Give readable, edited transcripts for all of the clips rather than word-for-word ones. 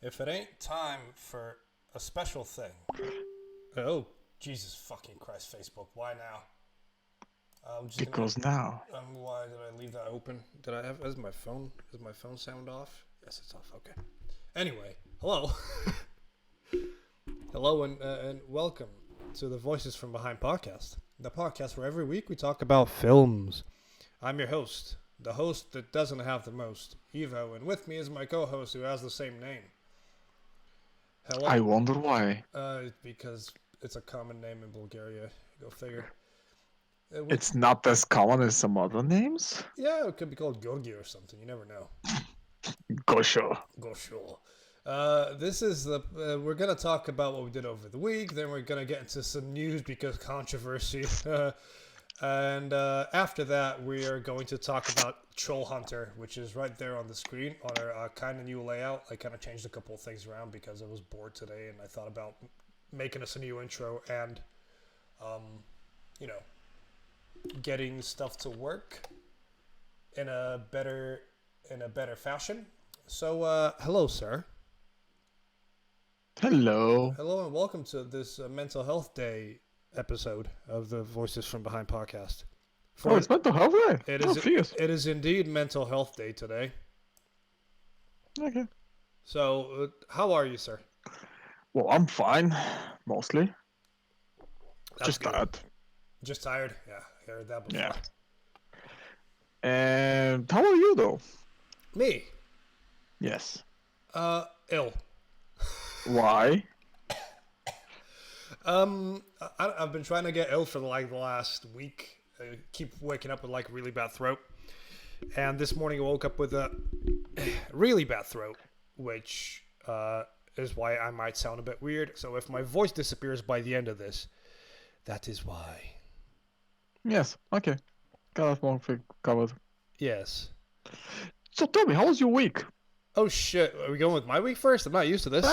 if it ain't time for a special thing. Oh, Jesus fucking Christ, Facebook. Why now? I'm just gonna. Because now. Why did I leave that open? Did I have? Is my phone sound off? Yes, it's off. Okay. Anyway, hello. Hello and welcome to the Voices from Behind podcast. The podcast where every week we talk about films. I'm your host, the host that doesn't have the most, Evo, and with me is my co-host who has the same name. Hello. I wonder why. Because it's a common name in Bulgaria. Go figure. It's not as common as some other names? Yeah, it could be called Gorgi or something. You never know. Gosho. Gosho. This is the. We're gonna talk about what we did over the week. Then we're gonna get into some news because controversy. And after that, we are going to talk about Trollunter, which is right there on the screen on our kind of new layout. I kind of changed a couple of things around because I was bored today, and I thought about making us a new intro and, you know, getting stuff to work in a better fashion. So, hello, sir. Hello. Hello, and welcome to this Mental Health Day episode of the Voices from Behind podcast. It's Mental Health Day. It is indeed Mental Health Day today. Okay. So, how are you, sir? Well, I'm fine, mostly. That's Just good. tired. Just tired? Yeah, I heard that before. Yeah. And how are you, though? Me? Yes. Ill. Why? I've been trying to get ill for like the last week. I keep waking up with like really bad throat. And this morning I woke up with a really bad throat, which is why I might sound a bit weird. So if my voice disappears by the end of this, that is why. Yes. Okay. Got that one thing covered. Yes. So tell me, how was your week? Oh shit, are we going with my week first? I'm not used to this.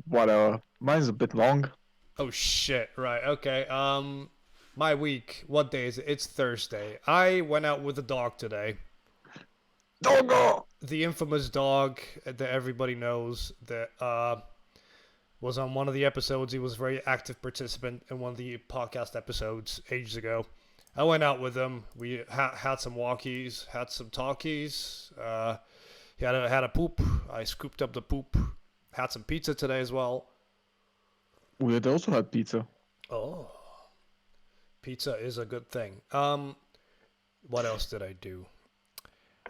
Whatever. Mine's a bit long. Oh shit, right, okay. My week, what day is it? It's Thursday. I went out with the dog today. Doggo! The infamous dog that everybody knows that was on one of the episodes. He was a very active participant in one of the podcast episodes ages ago. I went out with him. We had some walkies, had some talkies. He had a poop. I scooped up the poop. Had some pizza today as well. We had also had pizza. Oh, pizza is a good thing. What else did I do?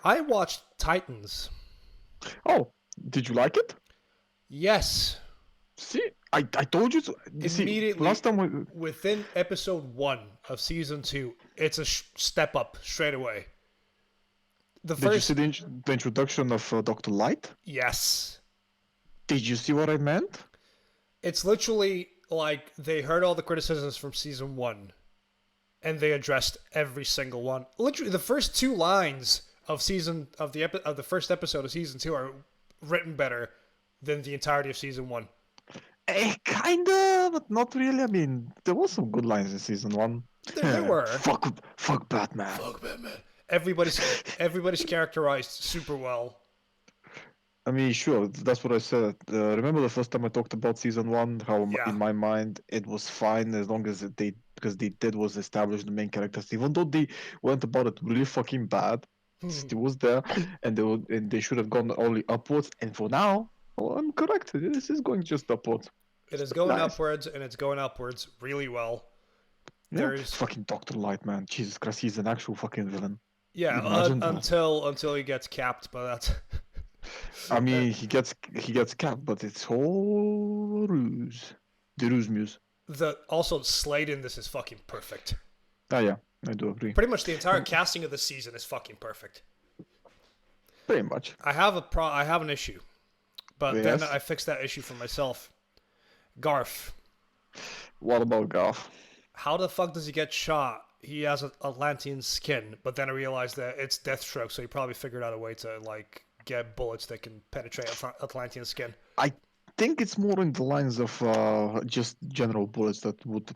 I watched Titans. Oh, did you like it? Yes. See, I told you to. Immediately, last time within episode 1 of season 2, it's a step up straight away. Did you see the introduction of Dr. Light? Yes. Did you see what I meant? It's literally like they heard all the criticisms from season 1, and they addressed every single one. Literally, the first 2 lines of the first episode of season 2 are written better than the entirety of season 1. Kinda, but not really. I mean, there was some good lines in season 1. There were. Fuck Batman. Fuck Batman. Everybody's characterized super well. I mean, sure, that's what I said. Remember the first time I talked about season 1, how in my mind it was fine as long as because they did was establish the main characters, even though they went about it really fucking bad. It was there, and they should have gone only upwards. And for now, I'm correct. This is going just upwards. It is going upwards, and it's going upwards really well. Yeah, there's fucking Dr. Light, man. Jesus Christ, he's an actual fucking villain. Yeah, until he gets capped, but that's. I mean, he gets capped, but it's all ruse. The ruse muse. Also Slade in this is fucking perfect. Oh yeah, I do agree. Pretty much the entire casting of the season is fucking perfect. Pretty much. I have an issue, but then I fixed that issue for myself. Garth. What about Garth? How the fuck does he get shot? He has Atlantean skin, but then I realized that it's Deathstroke, so he probably figured out a way to like get bullets that can penetrate Atlantean skin. I think it's more in the lines of just general bullets that would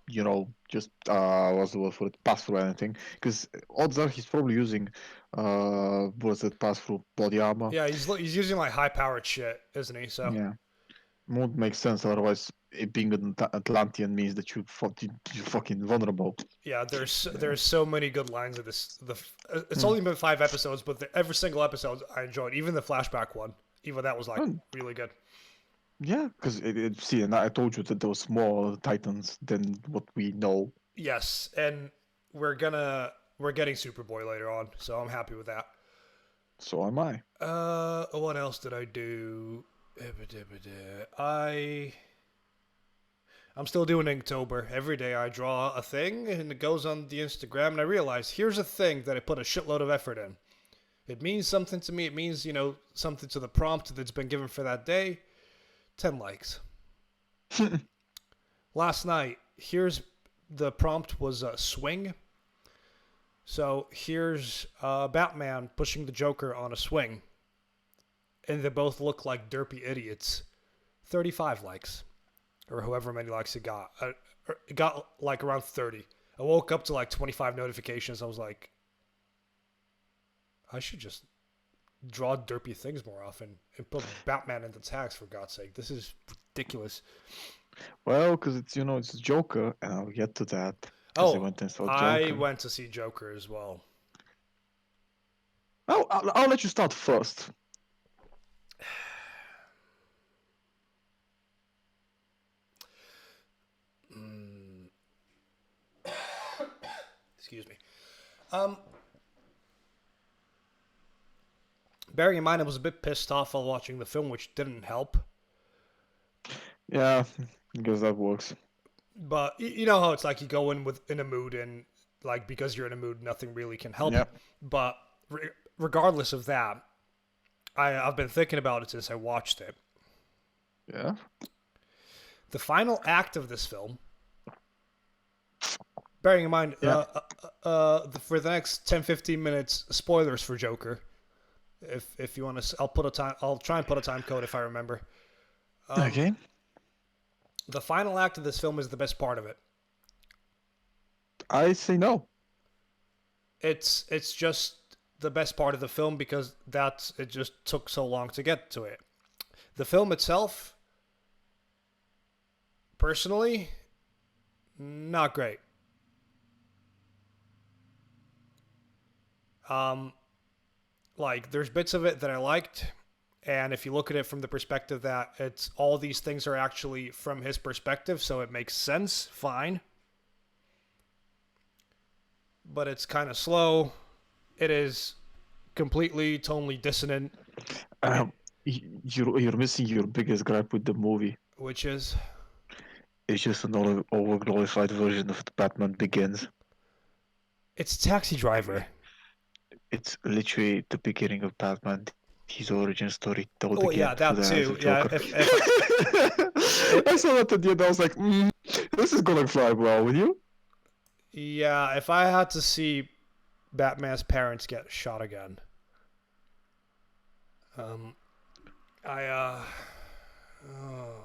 just what's the word for it, pass through anything. Because odds are he's probably using what's it, pass through body armor. Yeah, he's using like high powered shit, isn't he? So Yeah, would make sense. Otherwise, it being an Atlantean means that you're fucking vulnerable. yeah, Yeah. there's so many good lines of this. It's Hmm. only been 5 episodes, but every single episode I enjoyed. Even the flashback one, even that was like And really good. yeah, because see, and I told you that there was more Titans than what we know. Yes, and we're getting Superboy later on, so I'm happy with that. So am I. What else did I do? I I'm still doing Inktober. Every day I draw a thing and it goes on the Instagram, and I realize here's a thing that I put a shitload of effort in. It means something to me. It means, something to the prompt that's been given for that day. 10 likes. Last night, here's the prompt was a swing. So here's Batman pushing the Joker on a swing. And they both look like derpy idiots. 35 likes. Or however many likes it got. It got like around 30. I woke up to like 25 notifications. I was like, I should just draw derpy things more often and put Batman in the tags, for God's sake. This is ridiculous. Well, because it's Joker, and I'll get to that because I Oh, went and saw I Joker. went to see Joker as well. Oh, I'll let you start first. Excuse me. Bearing in mind, I was a bit pissed off while watching the film, which didn't help. Yeah, because that works. But you know how it's like you go in a mood, and like because you're in a mood, nothing really can help. Yeah. But regardless of that, I've been thinking about it since I watched it. Yeah. The final act of this film, bearing in mind, Yeah. for the next 10-15 minutes, spoilers for Joker. If you want to, I'll try and put a time code if I remember. Okay. The final act of this film is the best part of it. I say no. It's just the best part of the film because it just took so long to get to it. The film itself, personally, not great. Like there's bits of it that I liked, and if you look at it from the perspective that it's all these things are actually from his perspective, so it makes sense, fine. But it's kind of slow. It is completely tonally dissonant. You're missing your biggest gripe with the movie. Which is, It's just an overglorified version of Batman Begins. it's Taxi Driver. It's literally the beginning of Batman, his origin story told Oh again yeah, through that the eyes too. of Yeah, Joker. if I saw that at the end. I was like, this is gonna fly well with you. yeah, if I had to see Batman's parents get shot again, I oh.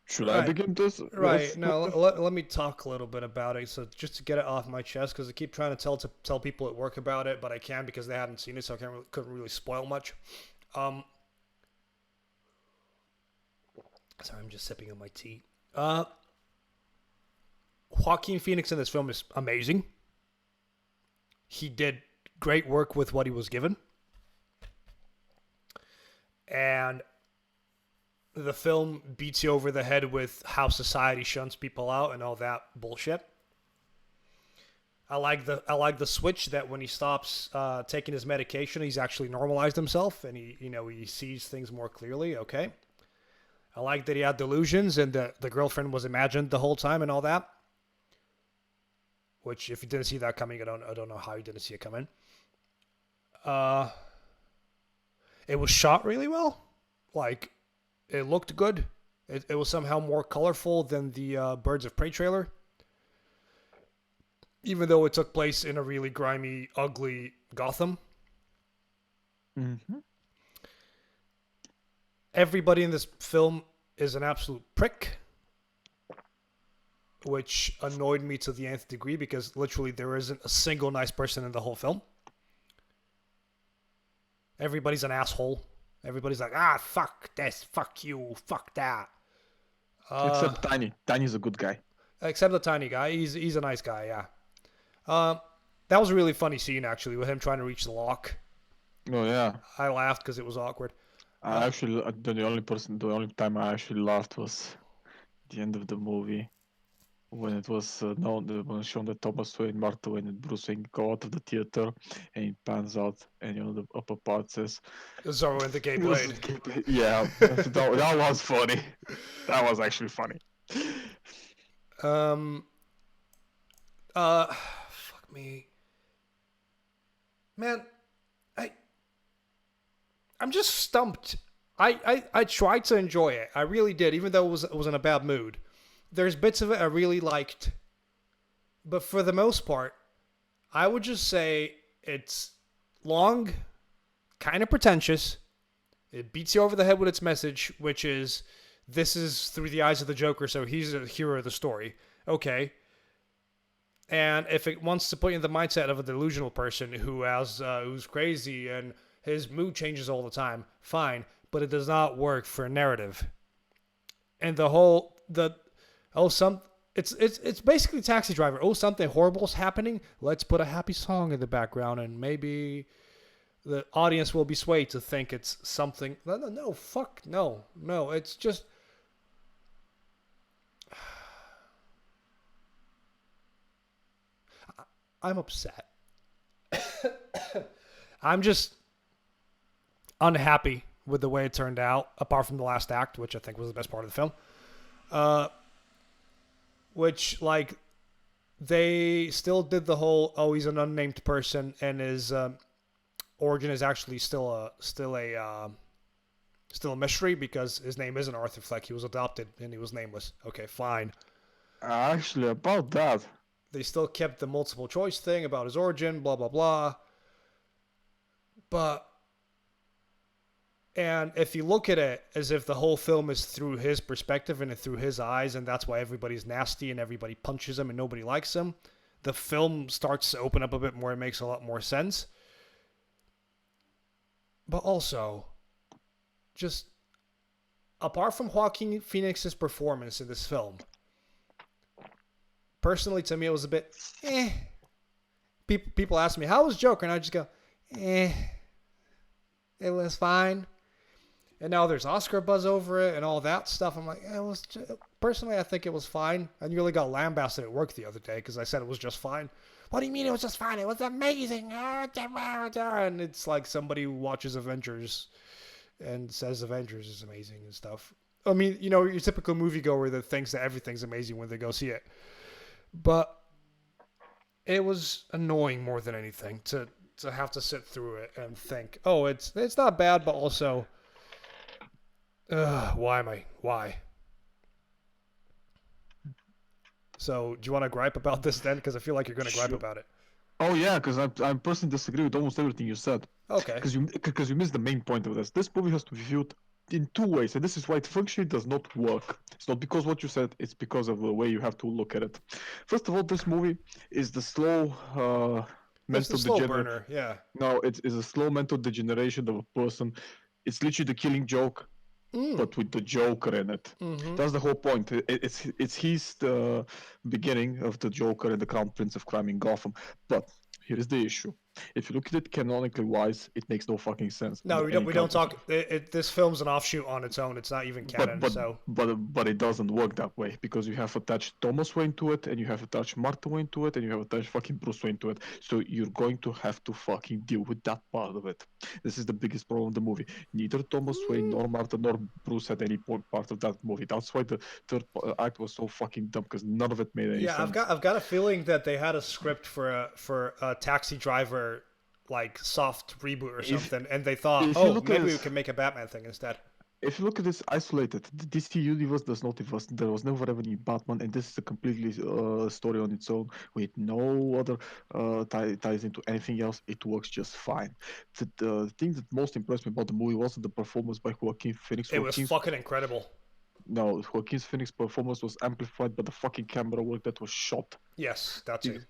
Should I Right. begin this? Right. No, let me talk a little bit about it. So just to get it off my chest, because I keep trying to tell people at work about it, but I can't because they haven't seen it, so couldn't really spoil much. Sorry, I'm just sipping on my tea. Joaquin Phoenix in this film is amazing. He did great work with what he was given, and the film beats you over the head with how society shuns people out and all that bullshit. I like the switch that when he stops taking his medication, he's actually normalized himself and he sees things more clearly. Okay. I like that he had delusions and the girlfriend was imagined the whole time and all that. Which, if you didn't see that coming, I don't know how you didn't see it coming. It was shot really well. Like, it looked good. It was somehow more colorful than the Birds of Prey trailer. Even though it took place in a really grimy, ugly Gotham. Mm-hmm. Everybody in this film is an absolute prick. which annoyed me to the nth degree because literally there isn't a single nice person in the whole film. Everybody's an asshole. Everybody's like, fuck this, fuck you, fuck that. Except Tiny. Tiny's a good guy. Except the tiny guy. He's a nice guy, yeah. That was a really funny scene, actually, with him trying to reach the lock. Oh, yeah. I laughed because it was awkward. Actually, the only time I actually laughed was the end of the movie. When it was when shown that Thomas Wayne, Martha Wayne, and Bruce Wayne go out of the theater, and it pans out, and the upper part says Zorro and the Gay Blade. Yeah, that was funny. That was actually funny. Fuck me, man. I'm just stumped. I tried to enjoy it. I really did, even though it was in a bad mood. There's bits of it I really liked. But for the most part, I would just say it's long, kind of pretentious. It beats you over the head with its message, which is, this is through the eyes of the Joker, so he's the hero of the story. Okay. And if it wants to put you in the mindset of a delusional person who's crazy and his mood changes all the time, fine. But it does not work for a narrative. And it's basically Taxi Driver. Oh, something horrible's happening. Let's put a happy song in the background, and maybe the audience will be swayed to think it's something. No, fuck no. It's just. I'm upset. I'm just unhappy with the way it turned out, apart from the last act, which I think was the best part of the film. Which, like, they still did the whole, he's an unnamed person, and his origin is actually still a mystery because his name isn't Arthur Fleck. He was adopted and he was nameless. Okay, fine. Actually, about that, they still kept the multiple choice thing about his origin, blah blah blah. And if you look at it as if the whole film is through his perspective and through his eyes, and that's why everybody's nasty and everybody punches him and nobody likes him, the film starts to open up a bit more and makes a lot more sense. But also, just apart from Joaquin Phoenix's performance in this film, personally to me it was a bit People ask me, how was Joker? And I just go, it was fine. And now there's Oscar buzz over it and all that stuff. I'm like, personally, I think it was fine. I nearly got lambasted at work the other day because I said it was just fine. What do you mean it was just fine? It was amazing. And it's like somebody who watches Avengers and says Avengers is amazing and stuff. I mean, your typical moviegoer that thinks that everything's amazing when they go see it. But it was annoying more than anything to have to sit through it and think, it's not bad, but also, why? So, do you want to gripe about this then? Because I feel like you're going to gripe about it. Oh yeah, because I personally disagree with almost everything you said. Okay. Because you missed the main point of this. This movie has to be viewed in two ways, and this is why it functionally does not work. It's not because what you said, it's because of the way you have to look at it. First of all, this movie is the slow mental burner, yeah. No, it is a slow mental degeneration of a person. It's literally the Killing Joke, but with the Joker in it. Mm-hmm. That's the whole point. It's the beginning of the Joker and the Crown Prince of Crime in Gotham. But here is the issue. If you look at it canonically wise, it makes no fucking sense. No, we don't talk. This film's an offshoot on its own. It's not even canon. But it doesn't work that way because you have attached Thomas Wayne to it, and you have attached Martha Wayne to it, and you have attached fucking Bruce Wayne to it. So you're going to have to fucking deal with that part of it. This is the biggest problem of the movie. Neither Thomas Wayne nor Martha nor Bruce had any part of that movie. That's why the third act was so fucking dumb because none of it made any sense. Yeah, I've got a feeling that they had a script for a Taxi Driver, like, soft reboot or something, and they thought, maybe we can make a Batman thing instead. If you look at this isolated, the DC universe does not exist. There was never ever any Batman, and this is a completely story on its own with no other ties into anything else. It works just fine. The thing that most impressed me about the movie wasn't the performance by Joaquin Phoenix. It was fucking incredible. no, Joaquin Phoenix's performance was amplified by the fucking camera work that was shot. Yes, that too.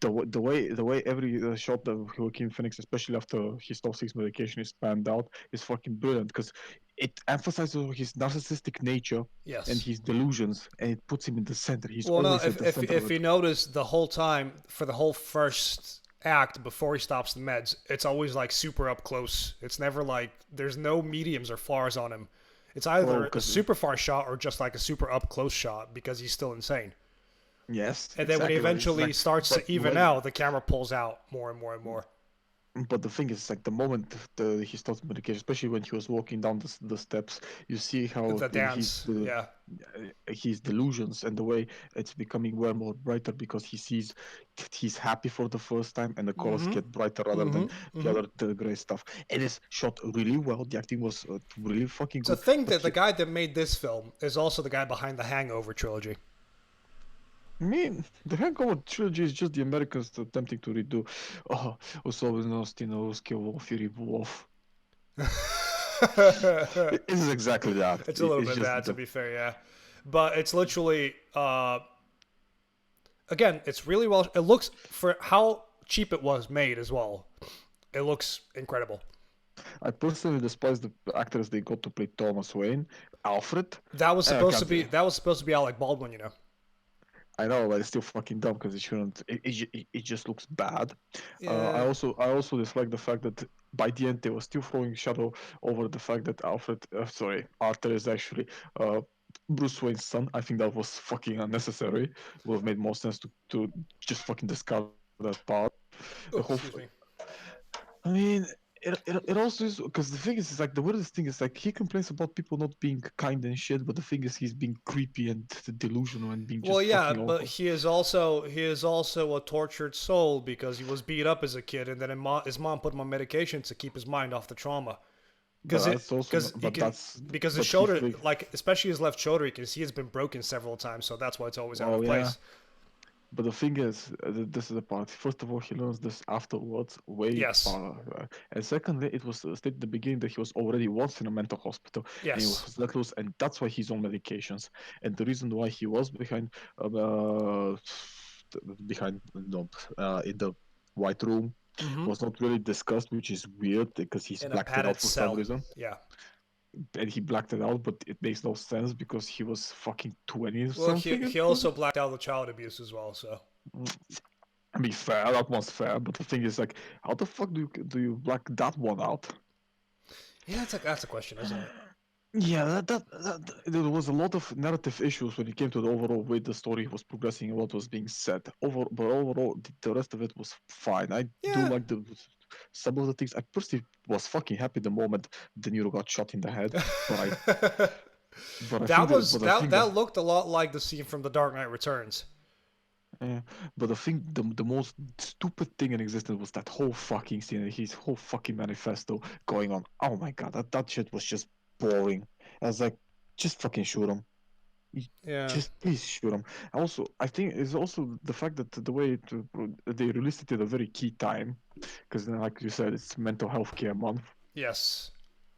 The way every shot that Joaquin Phoenix, especially after he stops his medication, is panned out is fucking brilliant because it emphasizes his narcissistic nature and Yes. his delusions, and it puts him in the center. He's Well, no, always if at the if center of if it. you notice the whole time for the whole first act before he stops the meds, it's always like super up close. It's never like there's no mediums or fars on him. It's Well, either a because super far shot or just like a super up close shot because he's still insane. yes, And then when he exactly. Like, it's eventually like, starts but to even out, the camera pulls out more and more and more. But the thing is, like the moment he starts medication, especially when he was walking down the steps, you see how The dance, yeah. his delusions and the way it's becoming more and more brighter because he sees he's happy for the first time, and the colors Mm-hmm. get brighter rather than Mm-hmm. the Mm-hmm. other the gray stuff. It is shot really well. The acting was really fucking To good. think But that the guy that made this film is also the guy behind the Hangover trilogy. I mean, the Hangover trilogy is just the Americans attempting to redo. Oh, особенности на русский Wolf и Wolf. It is exactly that. It's a little It's bit just bad, to the be fair, yeah. But it's literally, again, it's really well. It looks, for how cheap it was made as well, it looks incredible. I personally despise the actors they got to play Thomas Wayne, Alfred. That was I supposed to can't. be that was supposed to be Alec Baldwin, you know. I know, but it's still fucking dumb because it shouldn't. It just looks bad. I Yeah. also dislike the fact that by the end they were still throwing shadow over the fact that Arthur is actually Bruce Wayne's son. I think that was fucking unnecessary. Would have made more sense to just fucking discard that part. The Oh, whole excuse me. I mean, it also is because the thing is like the weirdest thing is like he complains about people not being kind and shit, but the thing is he's being creepy and delusional and being Well, just yeah, fucking but awful. he is also a tortured soul because he was beat up as a kid, and then his mom put him on medication to keep his mind off the trauma. But Because it that's also because not, he but can that's because his but he shoulder, fake. like especially his left shoulder, you can see it's been broken several times, so that's why it's always out Oh of yeah, place. but the thing is, this is the part. First of all, he learns this afterwards, way Yes. far, and secondly, it was stated at the beginning that he was already once in a mental hospital and he Yes. was let loose, and that's why he's on medications. And the reason why he was behind no, in the white room Mm-hmm. was not really discussed, which is weird because he's In a blacked it out padded for some cell. reason. Yeah. And he blacked it out, but it makes no sense because he was fucking 20 or Well, he something. he also blacked out the child abuse as well. So I mean, fair, that one's fair, but the thing is, like, how the fuck do you black that one out? yeah, that's a question, isn't it? Yeah, there was a lot of narrative issues when it came to the overall way the story was progressing and what was being said. But overall, the rest of it was fine. I do Yeah. like the some of the things. I personally was fucking happy the moment De Niro got shot in the head, but I but I that think that was but I that think that that looked a lot like the scene from The Dark Knight Returns. Yeah, but I think the most stupid thing in existence was that whole fucking scene, his whole fucking manifesto going on. Oh my god, that shit was just boring. I was like, just fucking shoot him. You- Yeah. Just please shoot him. Also, I think it's also the fact that the way they released it at a very key time, because like you said, it's mental health care month. Yes.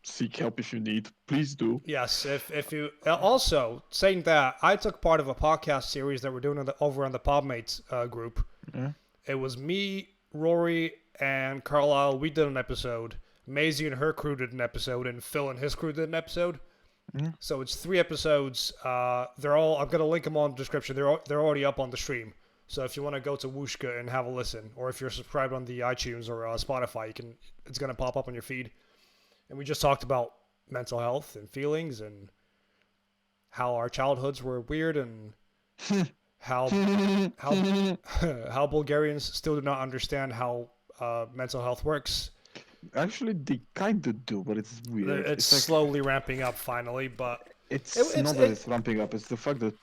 Seek help if you need. Please do. Yes, if you also saying that, I took part of a podcast series that we're doing over on the Podmates group. Yeah. It was me, Rory, and Carlisle. We did an episode. Maisie and her crew did an episode, and Phil and his crew did an episode. Yeah. So it's 3 episodes. They're all. I'm gonna link them on the description. They're already up on the stream. So if you want to go to Wooshka and have a listen, or if you're subscribed on the iTunes or Spotify, you can. It's gonna pop up on your feed. And we just talked about mental health and feelings and how our childhoods were weird and how how how Bulgarians still do not understand how mental health works. Actually, they kind of do, but it's weird. It's It's like slowly ramping up finally, but it's it's not that it's ramping up. It's the fact that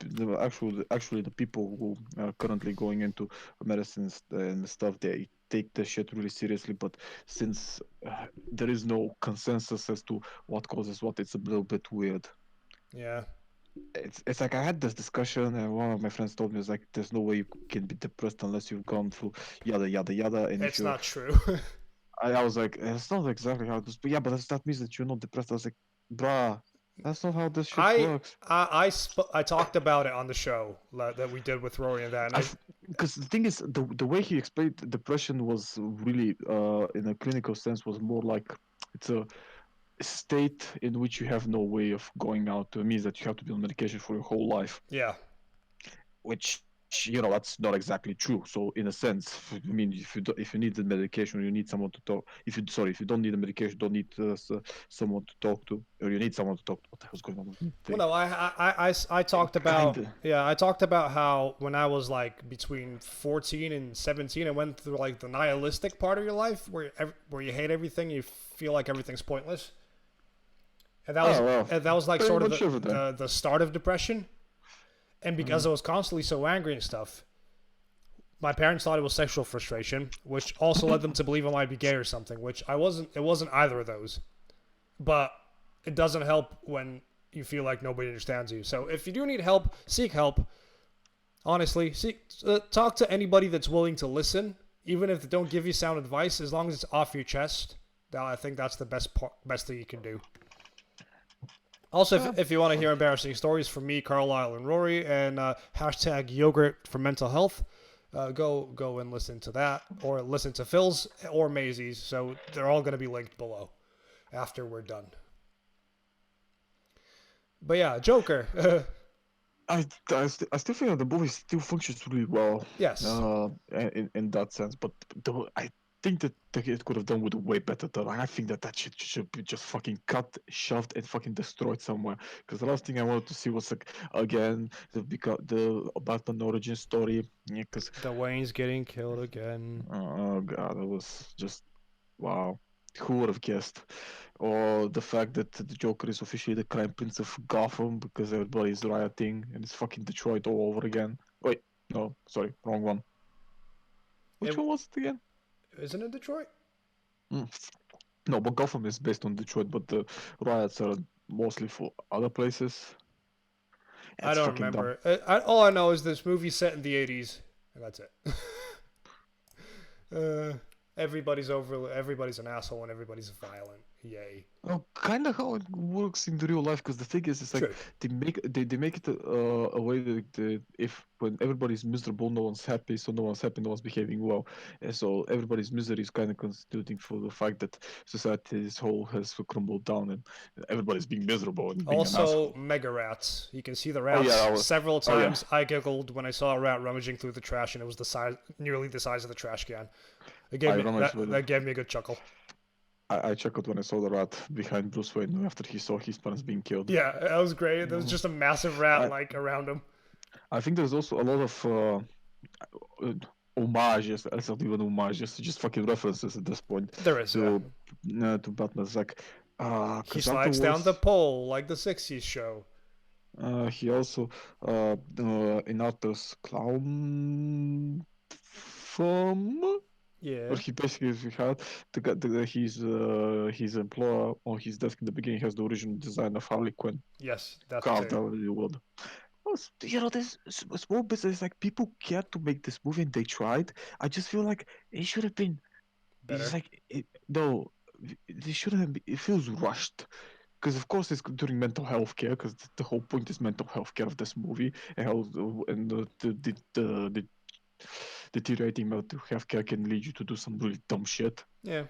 actually the people who are currently going into medicines and stuff, they take the shit really seriously. But since there is no consensus as to what causes what, it's a little bit weird. yeah. It's like I had this discussion, and one of my friends told me, it's like there's no way you can be depressed unless you've gone through yada yada yada. And if It's you're, not true. I was like, it's not exactly how it is, but yeah, but that means that you're not depressed. I was like, bruh. That's not how this shit works. I talked about it on the show that we did with Rory and that, and because the thing is, the way he explained depression was really, in a clinical sense, was more like it's a state in which you have no way of going out. It means that you have to be on medication for your whole life. Yeah. Which, that's not exactly true. So in a sense, I mean, if you need the medication, you need someone to talk. If you don't need the medication, don't need someone to talk to, or you need someone to talk to. What the hell's going on with me? Well, no, I talked about I talked about how when I was like between 14 and 17, I went through like the nihilistic part of your life where you hate everything, you feel like everything's pointless, and that was like sort of the start of depression. And because I was constantly so angry and stuff, my parents thought it was sexual frustration, which also led them to believe I might be gay or something, which I wasn't. It wasn't either of those. But it doesn't help when you feel like nobody understands you. So if you do need help, seek help. Honestly, talk to anybody that's willing to listen, even if they don't give you sound advice, as long as it's off your chest. I think that's the best thing you can do. Also, if you want to hear embarrassing stories from me, Carlisle, and Rory, and hashtag yogurt for mental health, go and listen to that, or listen to Phil's or Maisie's. So they're all going to be linked below after we're done. But yeah, Joker. I still think that the movie still functions really well. Yes. In that sense, but I think that it could have done with way better. I think that shit should be just fucking cut, shoved, and fucking destroyed somewhere. Because the last thing I wanted to see was like again the Batman origin story. Yeah, because the Wayne's getting killed again. Oh god, it was just wow. Who would have guessed? Or the fact that the Joker is officially the crime prince of Gotham because everybody's rioting and it's fucking Detroit all over again. Wait, no, sorry, wrong one. Which one was it again? Isn't it Detroit? No, but Gotham is based on Detroit, but the riots are mostly for other places. I don't remember. All I know is this movie's set in the 80s, and that's it. Everybody's an asshole and everybody's violent. Yay. Oh, kind of how it works in the real life, because the thing is, it's like True. they make it a way that if when everybody's miserable, no one's happy, so no one's happy, no one's behaving well, and so everybody's misery is kind of constituting for the fact that society as whole has crumbled down and everybody's being miserable and being also mega rats. You can see the rats several times. I giggled when I saw a rat rummaging through the trash, and it was nearly the size of the trash can. That gave me a good chuckle. I chuckled when I saw the rat behind Bruce Wayne after he saw his parents being killed. Yeah, that was great. There was just a massive rat around him. I think there's also a lot of homages. It's not even homages, just fucking references at this point. There is to Batman. It's like he slides down the pole like the 60s show. He also in Arthur's Clown Farm. Yeah. But he basically had his employer on his desk in the beginning has the original design of Harley Quinn. Yes, that's carved out of the wood. This small business, like people cared to make this movie and they tried. I just feel like it should have been better. It's like no, it shouldn't have been, it feels rushed. Because of course it's during mental health care, because the whole point is mental health care of this movie, and how the deteriorating mental health care can lead you to do some really dumb shit. Yeah.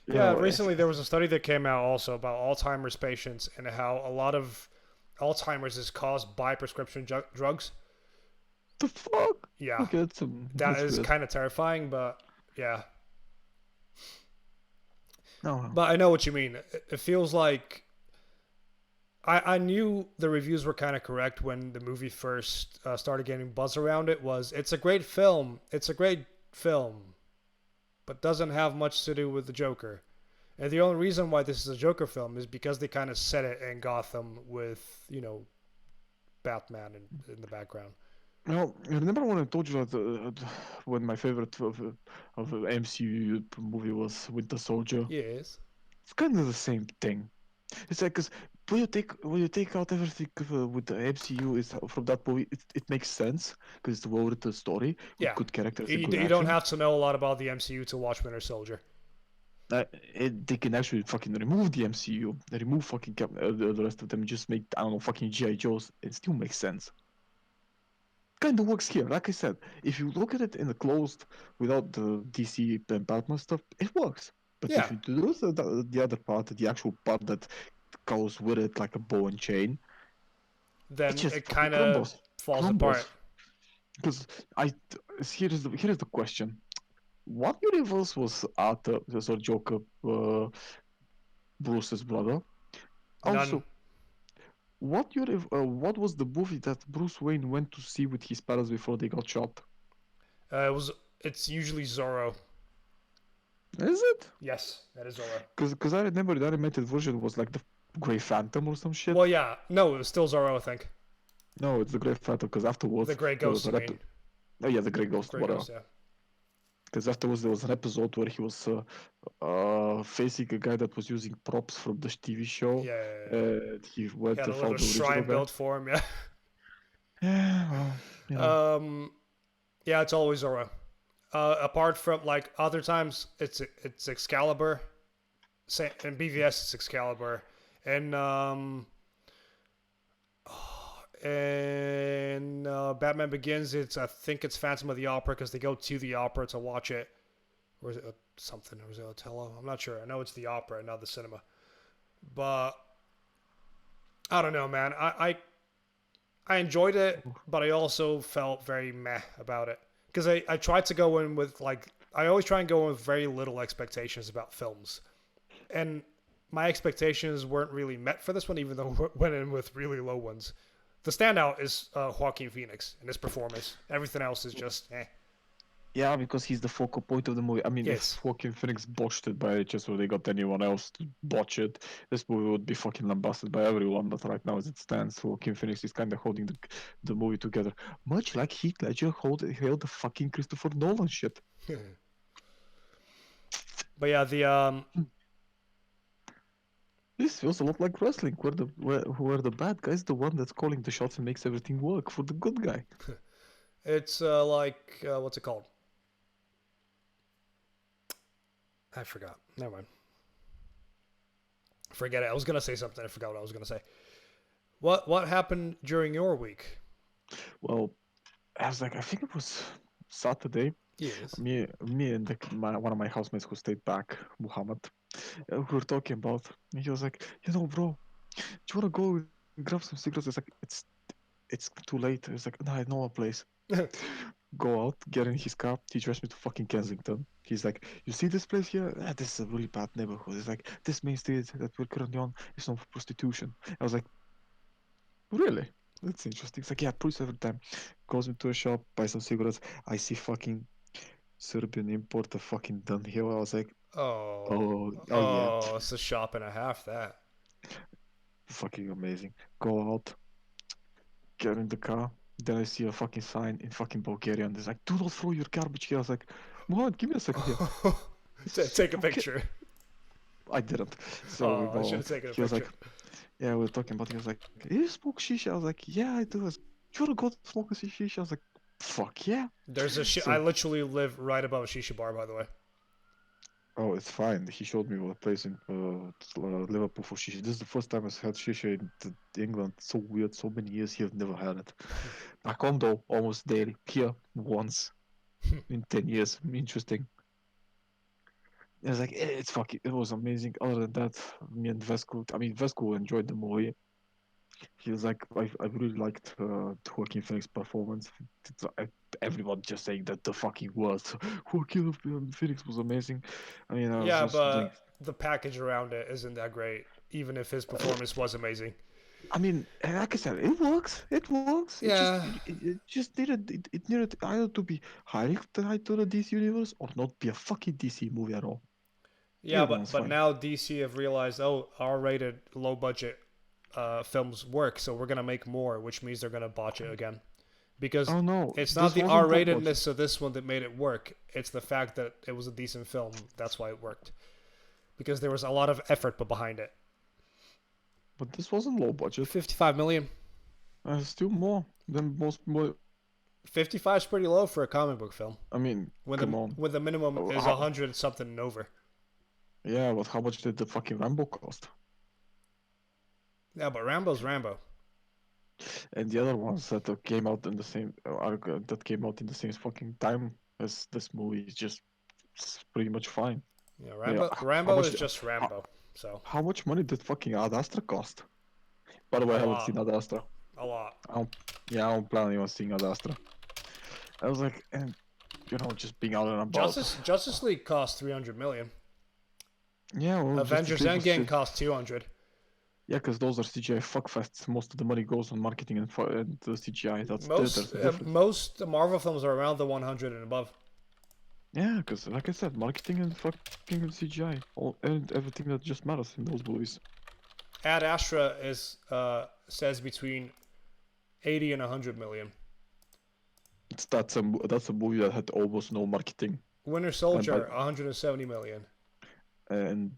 Yeah, recently there was a study that came out also about Alzheimer's patients and how a lot of Alzheimer's is caused by prescription drugs. The fuck? Yeah. That is kind of terrifying, but yeah. No. But I know what you mean. It feels like I knew the reviews were kind of correct when the movie first started getting buzz around it. It's a great film. It's a great film, but doesn't have much to do with the Joker. And the only reason why this is a Joker film is because they kind of set it in Gotham with, Batman in the background. Well, remember when I told you that when my favorite of MCU movie was Winter Soldier? Yes. It's kind of the same thing. It's like, because when you take out everything with the MCU is from that movie, it makes sense because it's a well-written story with good characters. You don't have to know a lot about the MCU to watch Winter Soldier. They can actually fucking remove the MCU, they remove fucking the rest of them, just make, I don't know, fucking GI Joes. It still makes sense. Kind of works here. Like I said, if you look at it in the closed without the DC and Batman stuff, it works. But Yeah. if you do the other part, the actual part that goes with it, like a ball and chain, it Then just it fucking kind of crumbles. falls apart. Crumbles. Because here's the question: what universe was Arthur, or Joker, Bruce's brother? None. Also, what was the movie that Bruce Wayne went to see with his parents before they got shot? It's usually Zorro. Is it? Yes, that is Zorro. Because I remember the animated version was like the Grey Phantom or some Well, shit. yeah. No, it was still Zorro, I think. No, it's the Grey Phantom. Because The afterwards Grey there was Ghost, you an mean? episode. Oh yeah, the Grey Ghost, Grey whatever. Ghost, yeah. Because afterwards there was an episode where he was facing a guy that was using props from the TV show. Yeah, yeah, yeah. He He went had to a find little the original shrine guy. built for him, yeah. Yeah, well, you know. Yeah, it's always Zorro. Apart from like other times, it's Excalibur. In BVS, it's Excalibur, and Batman Begins, I think it's Phantom of the Opera because they go to the opera to watch it, or is it something? Or is it Othello? I'm not sure. I know it's the opera, not the cinema. But I don't know, man. I enjoyed it, but I also felt very meh about it because I tried to go in with like I always try and go in with very little expectations about films, and my expectations weren't really met for this one, even though I went in with really low ones. The standout is Joaquin Phoenix in his performance. Everything else is just eh. Yeah, because he's the focal point of the movie. I mean, Yes. if Joaquin Phoenix botched it by just or they got anyone else to botch it, this movie would be fucking lambasted by everyone. But right now, as it stands, Joaquin Phoenix is kind of holding the movie together, much like Heath Ledger held the fucking Christopher Nolan shit. But yeah, the This feels a lot like wrestling, where the bad guy's the one that's calling the shots and makes everything work for the good guy. it's like what's it called? I forgot. Never mind. Forget it. I was gonna say something. I forgot what I was gonna say. What happened during your week? Well, I was like, I think it was Saturday. Yes. Me and one of my housemates who stayed back, Muhammad, we were talking about. And he was like, bro, do you wanna go and grab some cigarettes? It's like it's too late. It's like, no, I know a place. Go out, get in his car. He drives me to fucking Kensington. He's like, you see this place here? This is a really bad neighborhood. It's like this main street that we're currently on is known for prostitution. I was like, really? That's interesting. It's like, yeah, police every time. Goes into a shop, buys some cigarettes. I see fucking Serbian import of fucking Dunhill. I was like, Oh, oh yeah, oh, it's a shop and a half. That. fucking amazing. Go out, get in the car. Then I see a fucking sign in fucking Bulgarian. There's like, do not throw your garbage here. I was like, Mohammed, give me a second here. Take a Okay. picture. I didn't. So we Oh, I go should out. have taken a He was like, picture. yeah, we were talking about it. He was like, you smoke shisha? I was like, yeah, I do. I was like, do you want to go to smoke a shisha? I was like, fuck yeah. There's a I So, literally live right above a shisha bar, by the way. oh, it's fine. He showed me a place in Liverpool for shisha. This is the first time I've had shisha in England. So weird. So many years here, I've never had it. Back home though, almost daily. Here, once in 10 years. Interesting. It was like, it's fucking, it was amazing. Other than that, me and Vesco enjoyed the movie. He was like, I really liked Joaquin Phoenix performance. Everyone just saying that the fucking words. Joaquin Phoenix was amazing. I mean, I was Yeah, just doing. but the package around it isn't that great, even if his performance was amazing. I mean, like I said, it works. It works. Yeah. It just it needed either to be highly tied to the DC universe or not be a fucking DC movie at all. Yeah, Either but one's fine. now DC have realized, oh, R-rated, low budget films work, so we're gonna make more, which means they're gonna botch it again. Because Oh no, it's not this the wasn't low budget. R-ratedness of this one that made it work. It's the fact that it was a decent film. That's why it worked. Because there was a lot of effort behind it. But this wasn't low budget. 55 million. Still more than most. More, 55 is pretty low for a comic book film. I mean, When come on. the minimum is How, 100 something and over. Yeah, but how much did the fucking Rambo cost? Yeah, but Rambo's Rambo. And the other ones that came out in the same that came out in the same fucking time as this movie is just it's pretty much fine. Yeah, Yeah, how Rambo much is just how, Rambo. So how much money did fucking Ad Astra cost? By the way, a I haven't lot, seen Ad Astra. a lot. I don't, yeah, I don't plan on seeing Ad Astra. I was like, and just being out and about. Justice League cost 300 million. Yeah, well, Justice Avengers League was Endgame just cost 200. yeah, because those are CGI fuckfests. Most of the money goes on marketing and CGI. There's the difference. Most Marvel films are around the 100 and above. Yeah, because like I said, marketing and fucking CGI, all and everything that just matters in those movies. Ad Astra is says between 80 and 100 million. That's a movie that had almost no marketing, Winter and by Soldier 170 million. and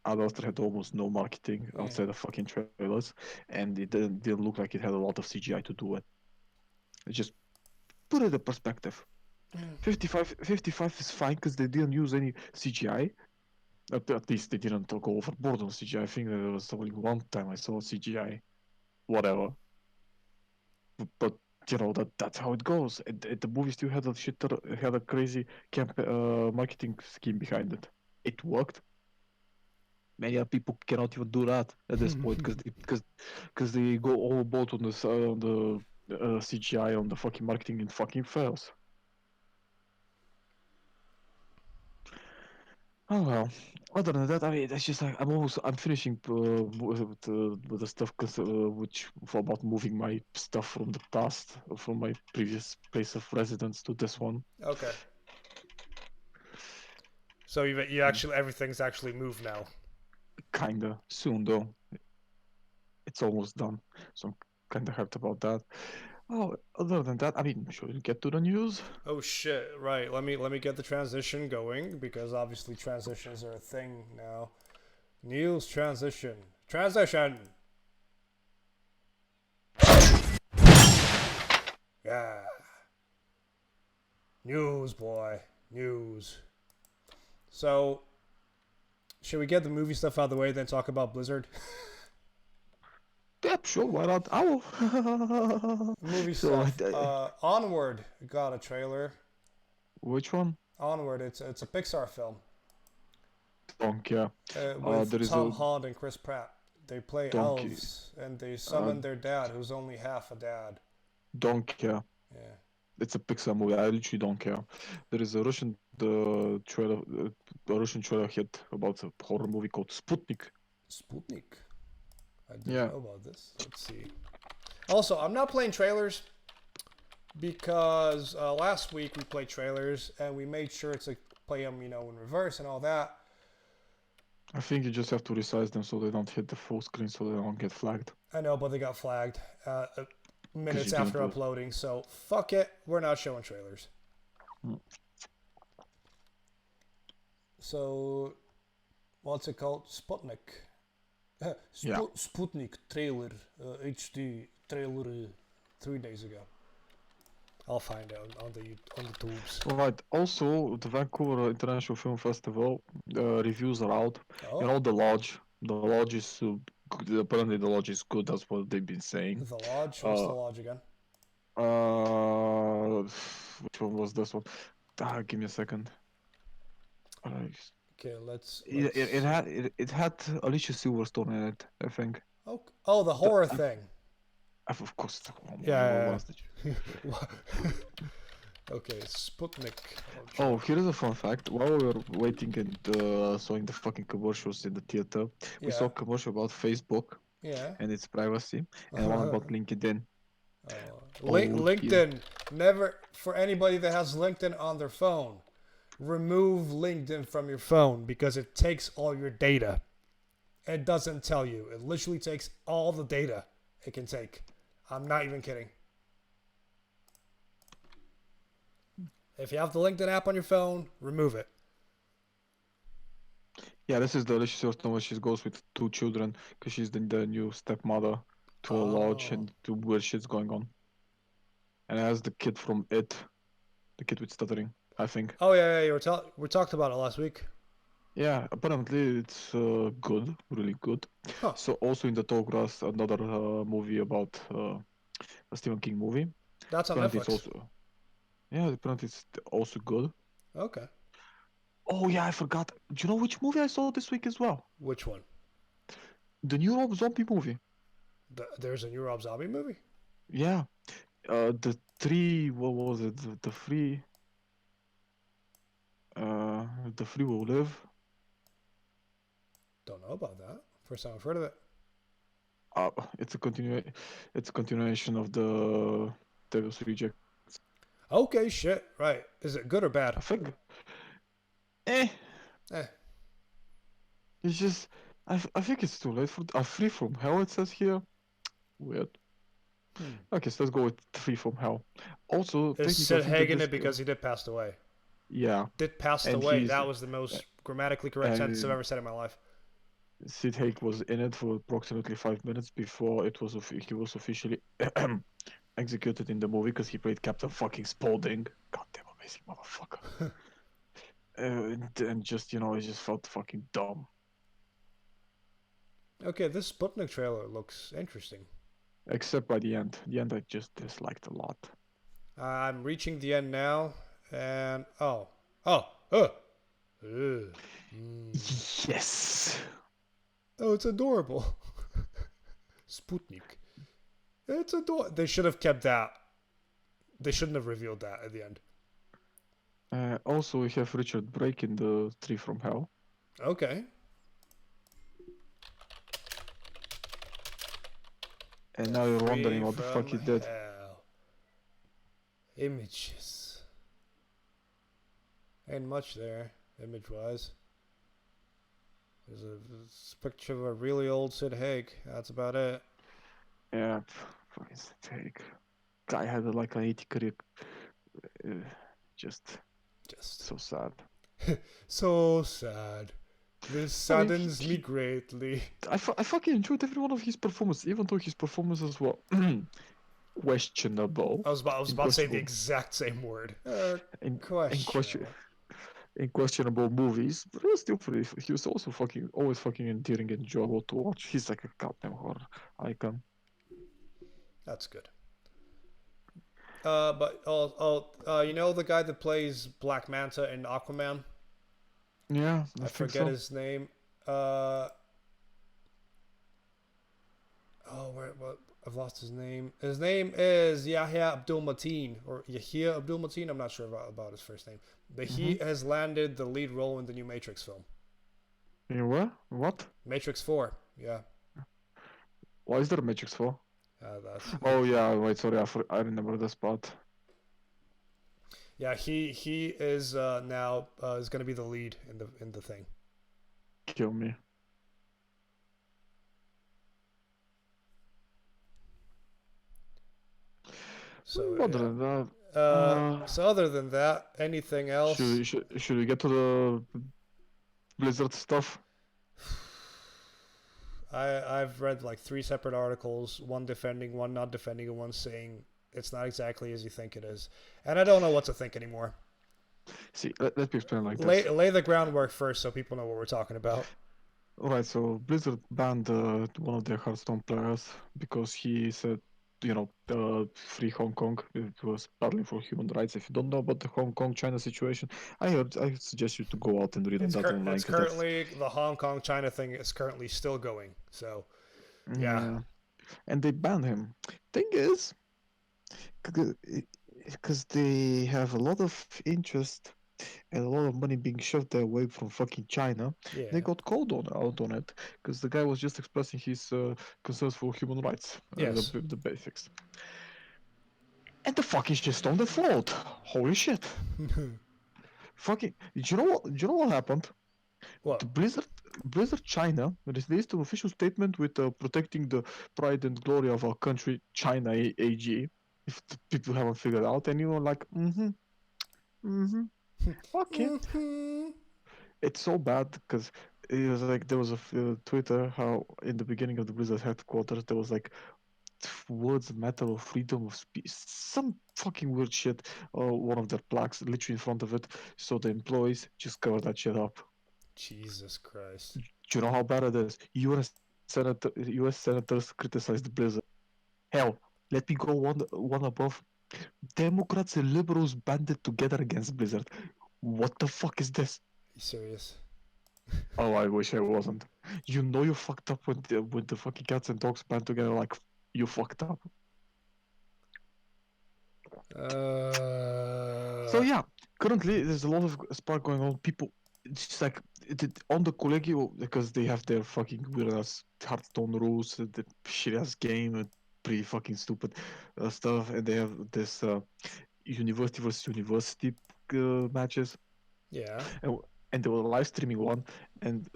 Ad Astra had almost no marketing Yeah. outside of fucking trailers, and it didn't look like it had a lot of CGI to do it. Just put it in perspective. 55 is fine because they didn't use any CGI. At least they didn't go overboard on CGI. I think there was only one time I saw CGI. Whatever. But that's how it goes. The movie still had had a crazy marketing scheme behind it. It worked. Many other people cannot even do that at this point because they go overboard on the CGI on the fucking marketing and fucking fails. Oh well. Other than that, I mean, it's just like I'm finishing with the stuff which for about moving my stuff from the past from my previous place of residence to this one. Okay. So you actually everything's actually moved now. Kinda soon though. It's almost done, so I'm kinda hyped about that. Oh, other than that, I mean, should we get to the news? Oh shit! Right. Let me get the transition going because obviously transitions are a thing now. News transition. Transition. Yeah. News, boy. News. So, should we get the movie stuff out of the way, then talk about Blizzard? Yep, sure, why not? I will. Movie So, stuff. Onward got a trailer. which one? Onward. It's a Pixar film Donkey. with There is Tom a Holland and Chris Pratt. They play donkey. elves and they Uh, summon their dad, who's only half a dad. Donkey. Yeah. It's a Pixar movie. I literally don't care. There is a Russian Russian trailer hit about a horror movie called Sputnik. Sputnik. I didn't Yeah, know about this. Let's see. Also, I'm not playing trailers because last week we played trailers and we made sure to play them, in reverse and all that. I think you just have to resize them so they don't hit the full screen, so they don't get flagged. I know, but they got flagged Because minutes you didn't after do it. uploading. So fuck it, we're not showing trailers. Mm. So, what's it called? Sputnik. Yeah. Sputnik trailer, HD trailer 3 days ago. I'll find out on the tubes. Right. Also, the Vancouver International Film Festival reviews are out. Oh, You know the lodge. The lodge is apparently the lodge is good. That's what they've been saying. the lodge. What's the Uh, lodge again? which one was this one? Give me a second. Okay, let's. It had Alicia Silverstone in it, I think. Oh, the horror thing. Of course. Oh, Yeah. what did you... Okay, Sputnik. Oh, here is a fun fact. While we were waiting and showing the fucking commercials in the theater, we saw a commercial about Facebook Yeah. and its privacy, and one about LinkedIn. LinkedIn. Never, for anybody that has LinkedIn on their phone, remove LinkedIn from your phone because it takes all your data. It doesn't tell you. It literally takes all the data it can take. I'm not even kidding. If you have the LinkedIn app on your phone, remove it. Yeah, this is the Alicia Silverstone where she goes with 2 children because she's the new stepmother to a lodge and to weird shit's going on. And it has the kid from It, the kid with stuttering, I think. Oh yeah, we talked about it last week. Yeah, apparently it's good, really good. Huh. So also in the Tallgrass, another movie about a Stephen King movie. That's on Apparently it's Netflix. also apparently it's also good. Okay. Oh yeah, I forgot. Do you know which movie I saw this week as well? Which one? The new Rob Zombie movie. There's a new Rob Zombie movie? Yeah, the three. What was it? Uh, the three will live. Don't know about that. First time I've heard of it. Uh, it's a continua- It's a continuation of the Devil's Reject. Okay, shit. Right. Is it good or bad? I think. Eh, Eh. it's just. I think it's too late for Free from Hell. It says here. Weird. Hmm. Okay, so let's go with Free from Hell. Also, Is technically, I Sid think that Haig in this. it because he did passed away? Yeah, Did passed and away. he's That was the most grammatically correct sentence I've and ever said in my life. Sid Haig was in it for approximately 5 minutes before he was officially executed in the movie because he played Captain fucking Spaulding. Goddamn amazing motherfucker. And just it just felt fucking dumb. Okay, this Sputnik trailer looks interesting. Except by the end. The end I just disliked a lot. I'm reaching the end now, and oh, mm. Yes. Oh, it's adorable. Sputnik. It's adorable. They should have kept that. They shouldn't have revealed that at the end. Also, we have Richard Brake in the Tree from Hell. Okay. And now you're wondering Free what the fuck from he did. hell. Images. Ain't much there, image-wise. There's a picture of a really old Sid Haig. That's about it. Yeah, fucking take. Guy had like an 80 career. Uh, just Just so sad. so sad. This I mean, saddens me greatly. I fucking enjoyed every one of his performances, even though his performances were questionable, I was in about to say the questionable, exact same word. in question, Questionable. in questionable movies, but it was still pretty. He was also fucking always fucking endearing and enjoyable to watch. He's like a goddamn horror icon. That's good. You know the guy that plays Black Manta in Aquaman? Yeah, I I think forget so. his name. Uh, what? I've lost his name. His name is Yahya Abdul Mateen or Yahya Abdul Mateen. I'm not sure about his first name, but he Mm-hmm. has landed the lead role in the new Matrix film. You what? What? Matrix 4. Yeah, Why is there a Matrix 4? that's Oh yeah, wait, sorry, I remember the spot. yeah. He is now is going to be the lead in the thing. Kill me. So Other yeah. than that, uh, So other than that, anything else? should we get to the Blizzard stuff? I've read like three separate articles, one defending, one not defending, and one saying it's not exactly as you think it is, and I don't know what to think anymore. See, let me explain like this. Lay the groundwork first so people know what we're talking about. Alright, so Blizzard banned one of their Hearthstone players because he said, free Hong Kong. It was battling for human rights. If you don't know about the Hong Kong China situation, I suggest you to go out and read on that online It's because that's currently the Hong Kong China thing is currently still going. So yeah, yeah. And they banned him. Thing is, because they have a lot of interest and a lot of money being shoved their way from fucking China, they yeah, got called out on it because the guy was just expressing his concerns for human rights, yes. the basics. And the fucking shitstorm that followed. Holy shit! Fucking, do you know what happened? What? The Blizzard China released an official statement with protecting the pride and glory of our country, China AG. If the people haven't figured out, and you were like, mm-hmm, okay. Mm-hmm. It's so bad because it was like there was a Twitter how in the beginning of the Blizzard headquarters there was like words matter or freedom of speech, some fucking weird shit. One of their plaques literally in front of it, so the employees just cover that shit up. Jesus Christ. Do you know how bad it is? U.S. senators criticized Blizzard. Hell, let me go one above. Democrats and liberals banded together against Blizzard. What the fuck is this? You serious? Oh, I wish I wasn't. You know you fucked up when the fucking cats and dogs band together. Like you fucked up. So Uh, yeah, currently there's a lot of spark going on. People, it's just like on the Collegio because they have their fucking weird ass Hearthstone rules, the shit ass game, pretty fucking stupid stuff, and they have this university versus university matches, yeah. and, and they were live streaming one, and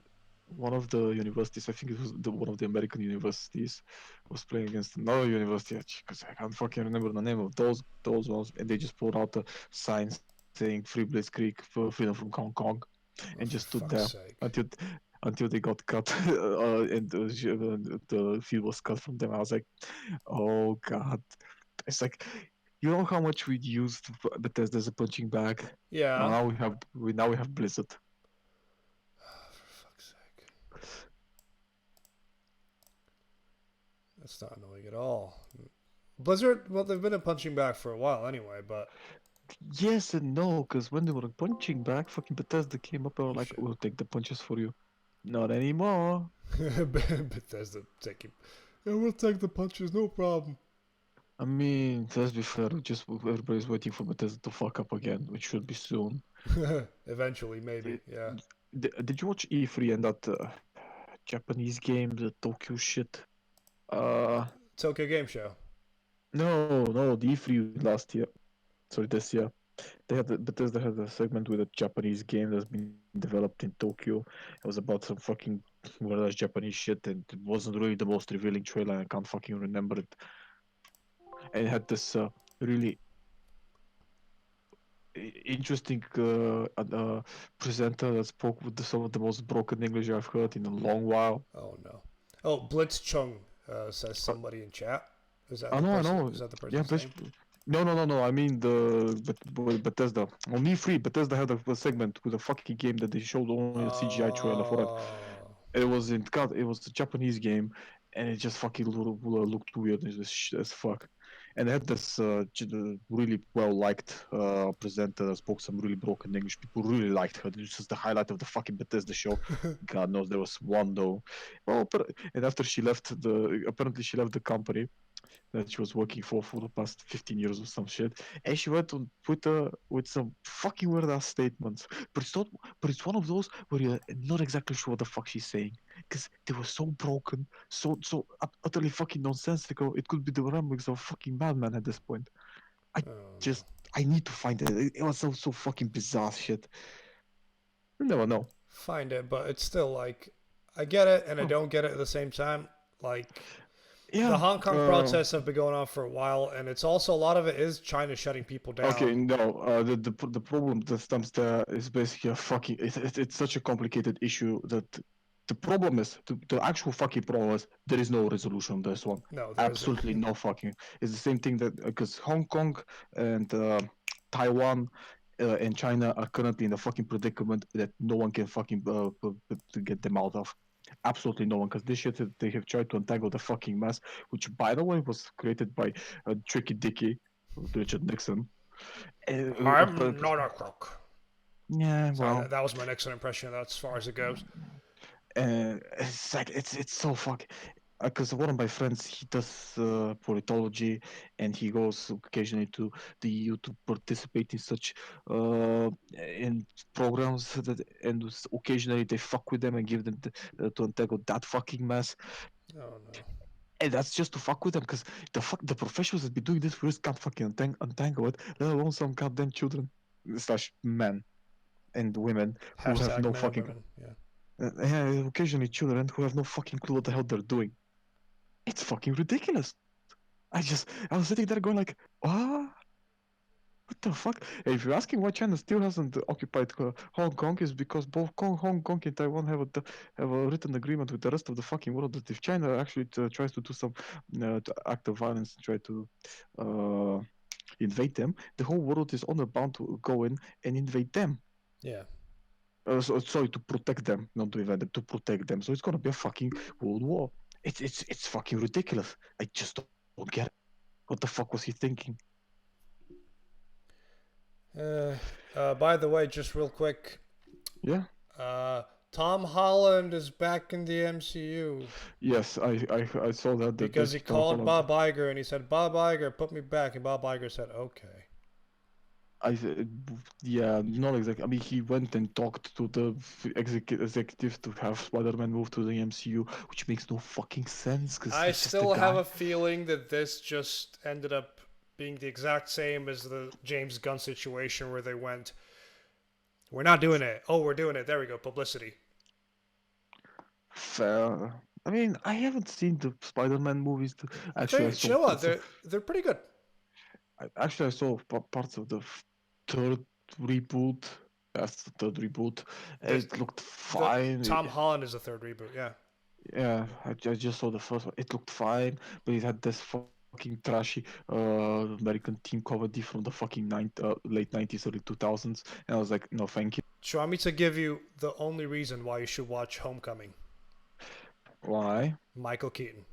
one of the universities, I think it was one of the American universities, was playing against another university because I can't fucking remember the name of those ones, and they just pulled out a sign saying "Free Blitzkrieg for freedom from Hong Kong," and just Oh, stood for there fuck's sake. until until they got cut and the feed was cut from them. I was like, oh god, it's like. You know how much we used Bethesda as a punching bag. Yeah. Now we have Blizzard. For fuck's sake. That's not annoying at all. Blizzard, well, they've been in punching back for a while anyway, but. Yes and no, because when they were punching back, fucking Bethesda came up and were Oh, like, shit. "We'll take the punches for you." Not anymore. Bethesda taking. Yeah, we'll take the punches, no problem. I mean, let's be fair, just everybody's waiting for Bethesda to fuck up again, which should be soon. Eventually, maybe, Did, yeah. did you watch E3 and that Japanese game, the Tokyo shit? Uh, Tokyo Game Show. no, the E3 last year. Sorry, this year. Bethesda had a segment with a Japanese game that's been developed in Tokyo. It was about some fucking weird Japanese shit, and it wasn't really the most revealing trailer. I can't fucking remember it. And it had this really interesting presenter that spoke with some of the most broken English I've heard in a long while. Oh no. Oh, Blitz Chung says Uh, somebody in chat. Is that I the know, I person? know. Is that the Yeah, person's please. name? No. I mean Bethesda. On E3, Bethesda had a segment with a fucking game that they showed only a CGI trailer for it. Oh. It was in God. It was a Japanese game, and it just fucking looked weird as fuck. And it had this really well liked presenter that spoke some really broken English. People really liked her. This was the highlight of the fucking Bethesda show. God knows there was one though. Well, and after she left apparently she left the company that she was working for the past 15 years or some shit. And she went on Twitter with some fucking weird ass statements. But it's not but it's one of those where you're not exactly sure what the fuck she's saying. Because they were so broken, so utterly fucking nonsensical. It could be the ramblings of a fucking madman at this point. I Oh no. just I need to find it. It was so fucking bizarre shit. You never know. Find it, but it's still like I get it and I Oh, don't get it at the same time. Like the yeah. Hong Kong protests have been going on for a while, and it's also a lot of it is China shutting people Okay, down. no, the problem that stems there is basically a fucking it's such a complicated issue that the problem is the actual fucking problem is there is no resolution on this one. No, there isn't. Absolutely no fucking. It's the same thing that because Hong Kong and Taiwan and China are currently in a fucking predicament that no one can fucking to get them out of. Absolutely no one, because this shit they have tried to untangle the fucking mess, which by the way was created by Tricky Dicky, Richard Nixon. I'm Apparently, not a crook. yeah, Sorry, well, that was my Nixon impression. That's as far as it goes. it's like it's so fuck. Because one of my friends he does politology, and he goes occasionally to the EU to participate in such in programs that, and occasionally they fuck with them and give them to untangle that fucking mess. Oh no. And that's just to fuck with them, because the professionals that be doing this for us can't fucking untangle it, let alone some goddamn children slash men and women who have Hashtag no men and fucking women. Yeah. yeah, occasionally children who have no fucking clue what the hell they're doing. It's fucking ridiculous. I was sitting there going like, what the fuck? And if you're asking why China still hasn't occupied Hong Kong, is because both Hong Kong and Taiwan have a written agreement with the rest of the fucking world that if China actually tries to do some act of violence and try to uh, invade them, the whole world is honor bound to go in and invade them. Yeah. Sorry, to protect them, not to invade them, to protect them. So it's gonna be a fucking world war. It's fucking ridiculous. I just don't get it. What the fuck was he thinking? By the way, just real quick, Yeah. Tom Holland is back in the MCU Yes, I saw that because he Tom called Holland. Bob Iger and he said, "Bob Iger, put me back," and Bob Iger said, "Okay." I yeah, not exactly. I mean, he went and talked to the executive to have Spider-Man move to the MCU, which makes no fucking sense because I he's just a still have guy. a feeling that this just ended up being the exact same as the James Gunn situation where they went, "We're not doing it. Oh, we're doing it. There we go. Publicity." Fair. I mean, I haven't seen the Spider-Man movies. Actually, I Do saw you know what? parts of. They're pretty good. Actually, I saw parts of the third reboot. That's the third reboot. The It looked the fine. Tom Holland is the third reboot. Yeah. Yeah, I just saw the first one. It looked fine, but it had this fucking trashy American team comedy from the fucking late 90s, early 2000s. And I was like, no, thank you. Do you want me to give you the only reason why you should watch Homecoming? Why? Michael Keaton.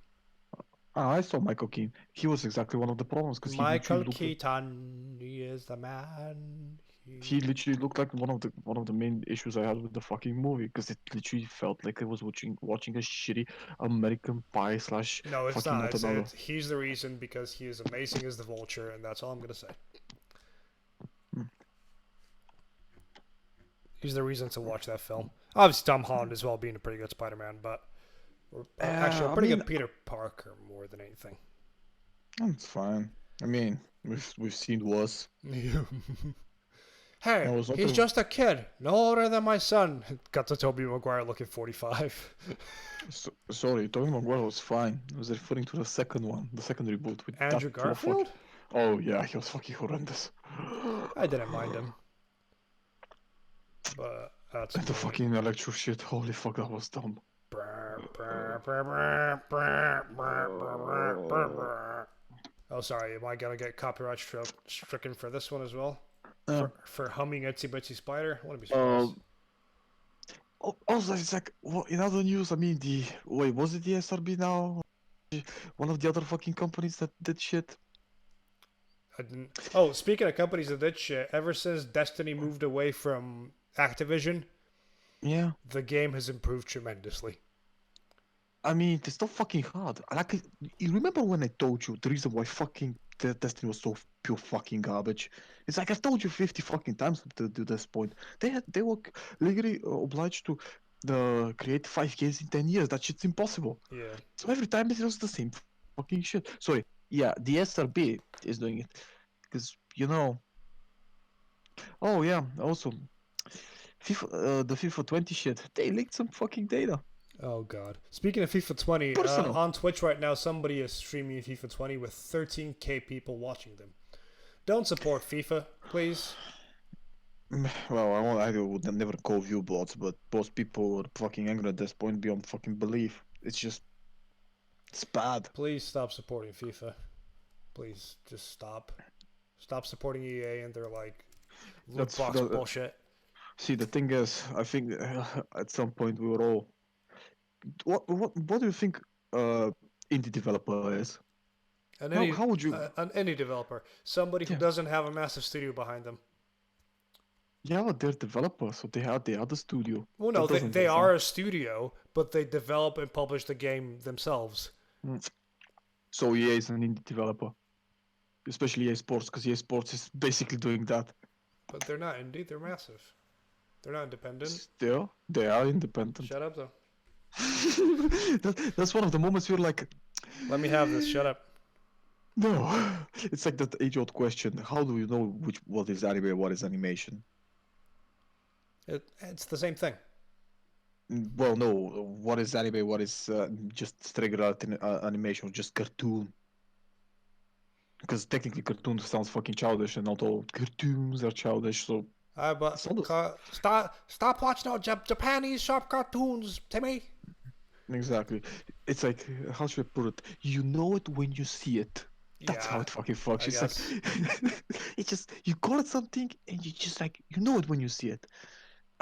I saw Michael Keane. He was exactly one of the problems because Michael Keaton, he is the man. he literally looked like one of the main issues I had with the fucking movie because it literally felt like I was watching a shitty American Pie slash No, it's fucking not. not another. He's the reason because he is amazing as the Vulture, and that's all I'm gonna say. Hmm. He's the reason to watch that film. Obviously, Tom Holland as well being a pretty good Spider-Man, but actually a I pretty mean, good Peter Parker more than anything. it's fine. I mean, we've seen worse. I Hey, was not he's a, just a kid, no older than my son. Got to Tobey Maguire looking 45. sorry, Tobey Maguire was fine. I was referring to the second one, the second reboot with that Andrew poor fuck. Garfield? Oh yeah, he was fucking horrendous. I didn't mind him, but that's And the me. fucking electro shit. Holy fuck, that was dumb. Oh, sorry. Am I gonna get copyright stricken for this one as well? Uh, For humming Itsy Bitsy Spider? I want to be uh, surprised. Also, it's like, what, in other news, I mean, wait, was it the SRB now? One of the other fucking companies that did shit? I didn't. Oh, speaking of companies that did shit, ever since Destiny moved away from Activision, Yeah. the game has improved tremendously. I mean, it's not fucking hard. You remember when I told you the reason why fucking Destiny was so pure fucking garbage? It's like I've told you 50 fucking times to this point. They were legally obliged to create 5 games in 10 years. That shit's impossible. Yeah. So every time it was the same fucking shit. Sorry, yeah, the SRB is doing it because Oh yeah, also the FIFA 20 shit. They leaked some fucking data. Oh god. Speaking of FIFA 20, Personal. on Twitch right now, somebody is streaming FIFA 20 with 13k people watching them. Don't support FIFA, please. Well, I would never call view bots, but most people are fucking angry at this point beyond fucking belief. It's bad. Please stop supporting FIFA. Please just stop. Stop supporting EA and their like loot box bullshit. See, the thing is, I think at some point we were all. What do you think indie developer is? How would you? An indie developer, somebody who Yeah, doesn't have a massive studio behind them. yeah, but they're developers, so they are the studio. Well, no, That doesn't they make are a sense. studio, but they develop and publish the game themselves. Mm. So EA is an indie developer, especially EA Sports, because EA Sports is basically doing that. But they're not indie; they're massive. They're not independent. Still, they are independent. Shut up, though. That's one of the moments you're like, Let me have this. Shut up. no. It's like that age-old question: how do you know what is anime and what is animation? It's the same thing. Well, no. What is anime? What is just regular animation? Just cartoon? Because technically, cartoon sounds fucking childish, and not all cartoons are childish. So it's not Stop watching all Japanese sharp cartoons, Timmy. exactly. It's like, how should I put it? You know it when you see it. That's how Yeah, it fucking fucks. I It's guess. like, it's just, you call it something and you just like, you know it when you see it.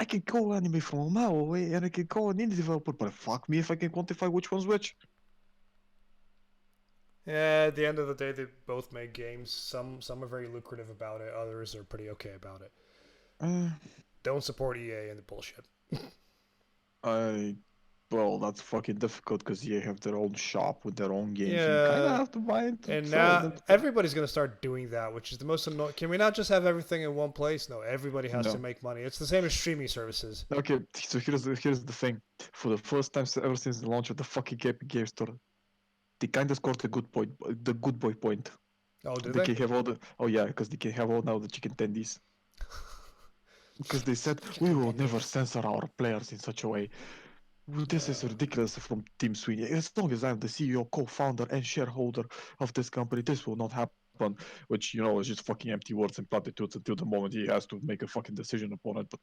I can call anime from a mile away, and I can call an indie developer, but fuck me if I can quantify which one's which. Yeah, at the end of the day, they both make games. Some are very lucrative about it. Others are pretty okay about it. Don't support EA and the bullshit. Well, that's fucking difficult because they have their own shop with their own games. You kind of Yeah, have to buy it to and sell now it. everybody's gonna start doing that, which is the most annoying. Can we not just have everything in one place? No, everybody has to No. make money. It's the same as streaming services. Okay, so here's the thing. For the first time ever since the launch of the fucking Epic Game Store, they kind of scored the good boy point. Oh, did They they? can have all the because they can have all now the chicken tendies. Because they said we will never censor our players in such a way. Well, this is ridiculous from Tim Sweeney. As long as I'm the CEO, co-founder, and shareholder of this company, this will not happen. Which, is just fucking empty words and platitudes until the moment he has to make a fucking decision upon it. But,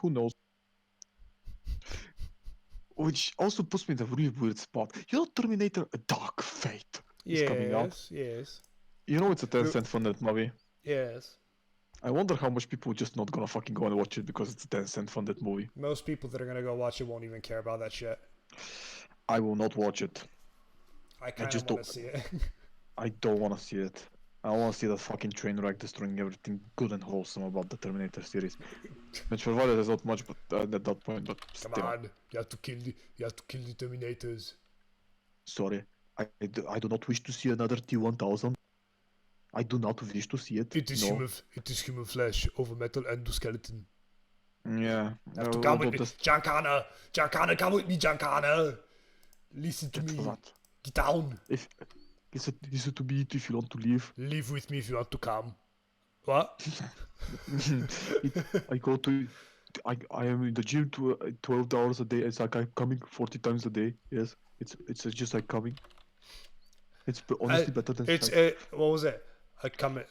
who knows? Which also puts me in a really weird spot. Terminator: A Dark Fate is coming out. Yes. It's a Tencent funded movie. Yes. I wonder how much people are just not gonna fucking go and watch it because it's a Tencent funded movie. Most people that are gonna go watch it won't even care about that shit. I will not watch it. I kind of want to see it. I don't want to see it. I want to see that fucking train wreck destroying everything good and wholesome about the Terminator series. Which for what it is not much, but at that point, but Come still. on, you have to kill the Terminators. Sorry, I do not wish to see another T-1000. I do not wish to see it. It is human flesh over metal endoskeleton. Yeah. You have to come with me, Giancana. Giancana, come with me, Giancana. Listen to me. Get down. Is it to be it if you want to leave? Leave with me if you want to come. What? I am in the gym 12 hours a day. It's like I'm coming 40 times a day. Yes, it's just like coming. It's honestly better than sex. What was it? I come.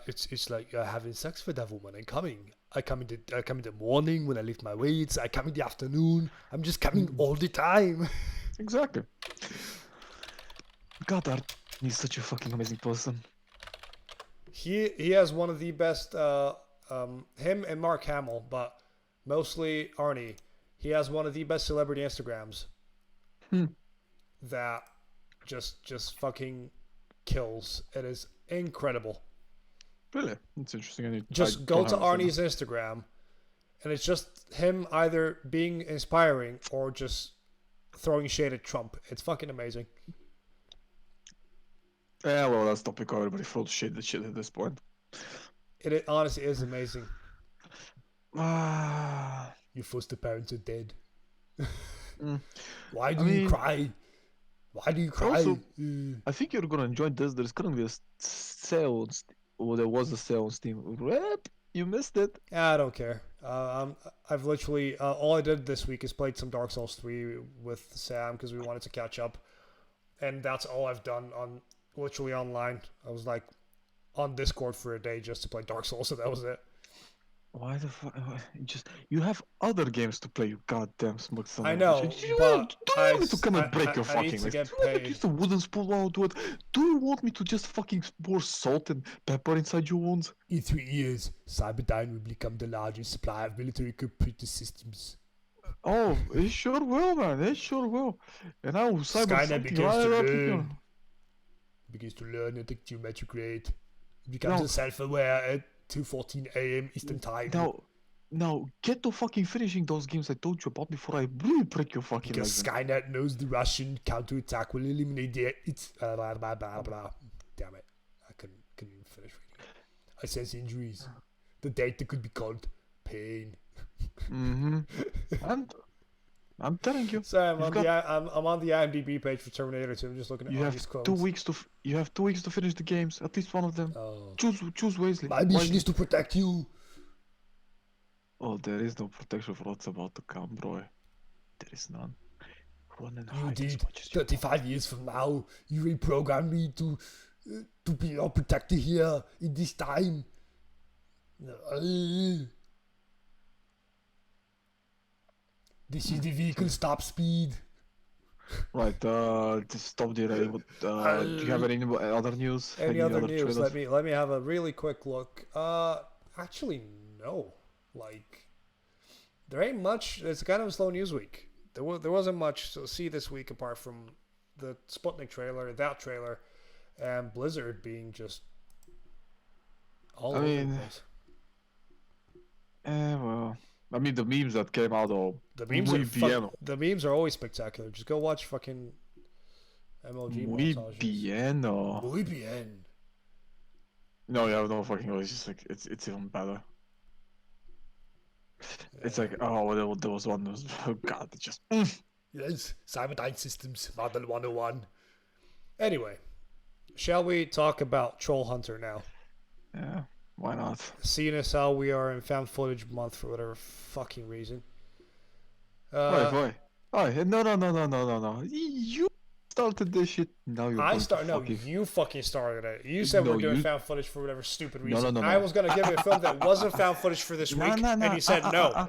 It's like having sex with that woman. I'm coming. I come in the morning when I lift my weights. I come in the afternoon. I'm just coming all the time. Exactly. God, he's such a fucking amazing person. He has one of the best. Him and Mark Hamill, but mostly Arnie. He has one of the best celebrity Instagrams. That just fucking kills. It is incredible. Really? It's interesting. Just go to Arnie's Instagram, and it's just him either being inspiring or just throwing shade at Trump. It's fucking amazing. Yeah, well, that's topical. Everybody throws shit at this point. It honestly is amazing. Your foster parents are dead. Why do you cry? Why do you cry? Also, I think you're gonna enjoy this. There's gonna be a sale. Well, there was a sale on Steam. Rip, you missed it. I don't care. I've literally all I did this week is played some Dark Souls 3 with Sam because we wanted to catch up, and that's all I've done on literally online. I was like on Discord for a day just to play Dark Souls, so that was it. Why the fuck? You have other games to play, you goddamn smug son. I know, but do you want me to come and break your fucking legs? Do you want me to use the wooden spoon while I do it? Do you want me to just fucking pour salt and pepper inside your wounds? In 3 years, Cyberdyne will become the largest supplier of military computer systems. Oh, it sure will, man. It sure will. And now Skynet begins to learn at the geometric rate. It becomes self-aware at 2:14 a.m. Eastern Time. Now, get to fucking finishing those games I told you about before I really break your fucking legs. Because Skynet knows the Russian counterattack will eliminate its... blah, blah, blah, blah. Damn it. I couldn't even finish reading. I sense injuries. The data could be called pain. I'm telling you. Sorry, I'm on the IMDb page for Terminator 2. I'm just looking at all these quotes. You have 2 weeks to finish the games. At least one of them. Oh. Choose wisely. My mission is to protect you. Oh, there is no protection for what's about to come, bro. There is none. You did. 35 years from now, you reprogram me to be your protector here in this time. This is the vehicle stop speed. Right, just stop there. Do you have any other news? Any other news? Let me have a really quick look. Actually, no. Like, There ain't much. It's kind of a slow news week. There wasn't much to see this week apart from the Sputnik trailer, that trailer, and Blizzard being just all over the place. Well, I mean, the memes that came out are the memes are always spectacular. Just go watch fucking MLG muy montages. bien, or... Muy bien. No, yeah, no fucking. It's just like it's even better. Yeah. It's like, oh, there was one. Oh god, it just. Yes, Cyberdyne Systems Model 101. Anyway, shall we talk about Trollunter now? Yeah, why not? Seeing as how we are in found footage month for whatever fucking reason. Why? No. You started this shit. Now you're you fucking started it. You said we're doing found footage for whatever stupid reason. No. I was gonna give you a film that wasn't found footage for this week, and you said no.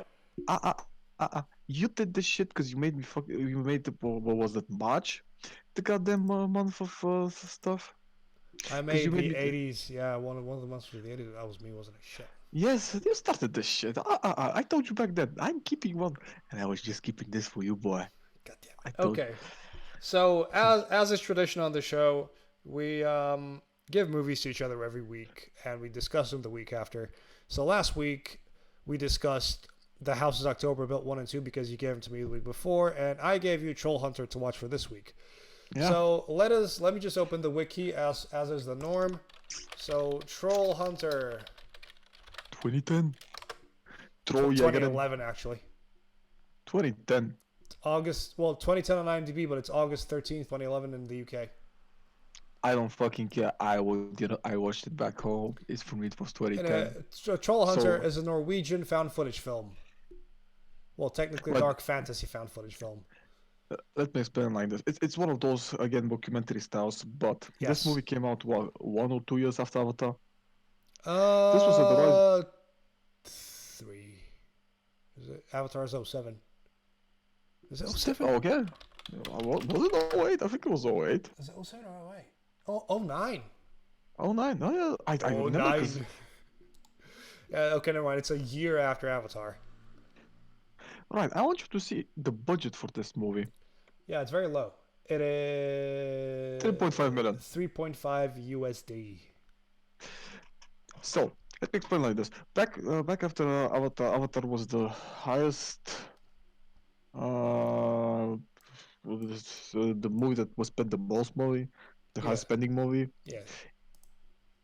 You did this shit because you made me you made the, what was it, March? The goddamn month of stuff. I made the 80s. Yeah, one of the months was the 80s. That was me, wasn't it? Shit. Yes, you started this shit. I told you back then. I'm keeping one, and I was just keeping this for you, boy. God damn it. Okay. So as is tradition on the show, we give movies to each other every week, and we discuss them the week after. So last week we discussed The Houses October Built 1 and 2 because you gave them to me the week before, and I gave you Trollunter to watch for this week. Yeah. So let me just open the wiki as is the norm. So Trollunter 2010. 2011 actually. 2010. August, 2010 on IMDb, but it's August 13th, 2011 in the UK. I don't fucking care. I watched it back home. It's for me. It was 2010. Trollunter is a Norwegian found footage film. Well, technically dark fantasy found footage film. Let me explain like this. It's one of those, again, documentary styles, but this movie came out, what, 1 or 2 years after Avatar? This was at the rise... 3. Is it? Avatar's 07. Is it 07? Oh, okay. Was it 08? I think it was 08. Is it 07 or 08? Oh, 09. 09? Oh, yeah. I remember. Yeah, okay, never mind. It's a year after Avatar. Right, I want you to see the budget for this movie. Yeah, it's very low. It is 3.5 million. 3.5 USD. So let me explain like this. Back after Avatar was the highest. The movie that was spent the most money, the highest spending movie. Yeah.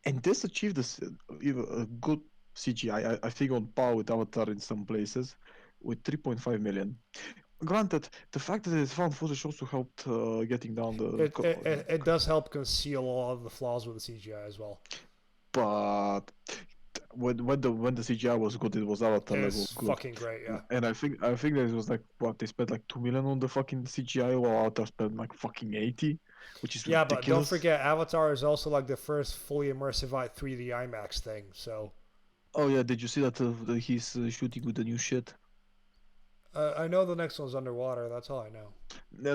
And this achieved this even a good CGI. I think on par with Avatar in some places, with 3.5 million. Granted, the fact that it's found footage also helped getting down the... It does help conceal all of the flaws with the CGI as well. But when the CGI was good, it was Avatar level good. Fucking great, yeah. And I think that it was like, what, they spent like 2 million on the fucking CGI, while Avatar spent like fucking 80, which is ridiculous. But don't forget, Avatar is also like the first fully immersive 3D IMAX thing, so... Oh yeah, did you see that he's shooting with the new shit? I know the next one's underwater. That's all I know.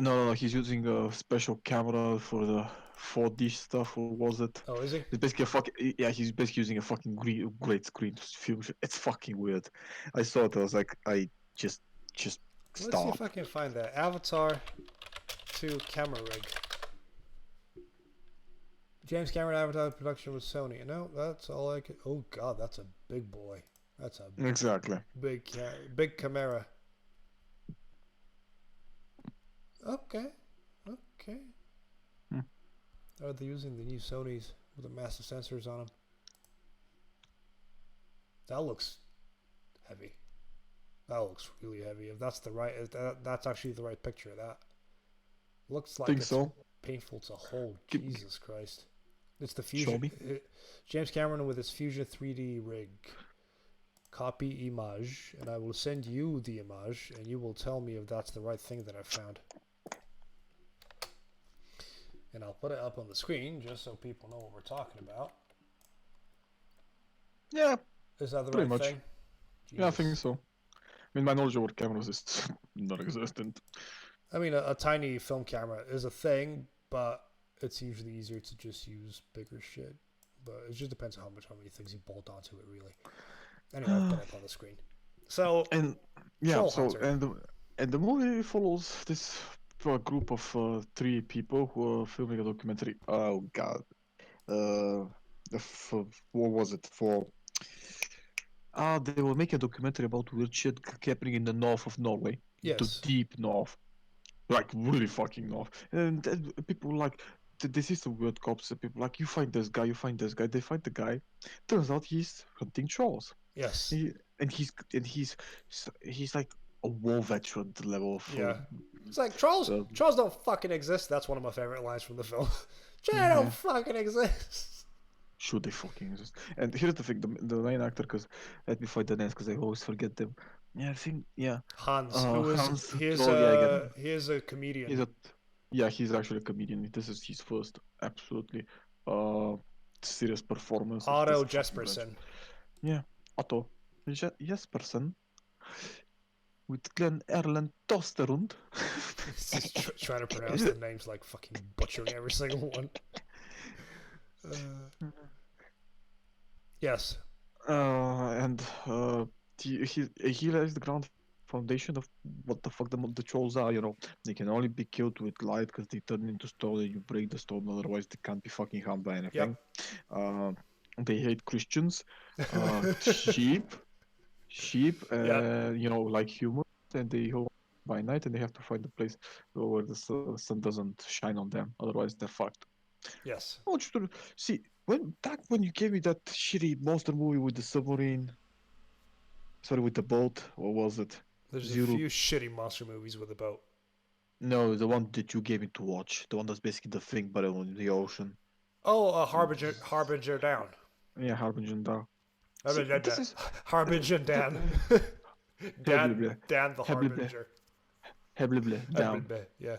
No. He's using a special camera for the 4D stuff. Or was it? Oh, is he? It's basically he's basically using a fucking great screen to film. It's fucking weird. I saw it. I was like, I just stop. Let's see if I can find that Avatar 2 camera rig. James Cameron Avatar production with Sony. No, that's all I could. Oh god, that's a big boy. That's a big camera. Okay. Are they using the new Sonys with the massive sensors on them? That looks heavy. That looks really heavy. If that's that's actually the right picture of that. Looks like it's painful to hold. Jesus Christ. It's the Fusion. James Cameron with his Fusion 3D rig. Copy image, and I will send you the image, and you will tell me if that's the right thing that I found. And I'll put it up on the screen just so people know what we're talking about. Yeah. Is that the right thing? Jesus. Yeah, I think so. I mean, my knowledge over cameras is non-existent. I mean, a tiny film camera is a thing, but it's usually easier to just use bigger shit. But it just depends on how many things you bolt onto it, really. Anyway, I'll put it up on the screen. So, and Yeah. So Trollunter. and the movie follows this group of three people who are filming a documentary. Oh God. Uh, what was it for? They were making a documentary about weird shit happening in the north of Norway, the Yes. deep north, like really fucking north. And then people like this is some weird cops. People like you find this guy, you find this guy. They find the guy. Turns out he's hunting trolls. Yes. He, and he's like a war veteran level of. Yeah. It's like trolls. Uh, Trolls don't fucking exist. That's one of my favorite lines from the film. They don't yeah, fucking exist. should they fucking exist? And here's the thing: the main actor, because let me find the names, because I always forget them. Yeah, I think yeah. Hans, who is Hans he's Troll. Yeah, I get a him. he is a comedian. He's a yeah, he's actually a comedian. This is his first absolutely uh serious performance of this Otto fucking bunch. Jesperson. Yeah, Otto Jespersen with Glenn Erland Tosterund. It's just trying to pronounce the names like fucking butchering every single one. Uh, yes. And he lays the ground foundation of what the fuck the trolls are. They can only be killed with light because they turn into stone and you break the stone. Otherwise, they can't be fucking harmed by anything. Yep. Uh, they hate Christians, sheep, Yep. like humans, and they go by night and they have to find a place where the sun doesn't shine on them. Otherwise, they're fucked. Yes. I want you to see when you gave me that shitty monster movie with the submarine, sorry, with the boat, or was it There's a Zero? few shitty monster movies with a boat. No, the one that you gave me to watch, the one that's basically the thing, but on the ocean. Oh, Harbinger Down. Yeah, Harbinger Down. See, this Harbinger is Harbinger Dan. Heblible, Dan the Heblible, Harbinger. Heblible, down. Yeah.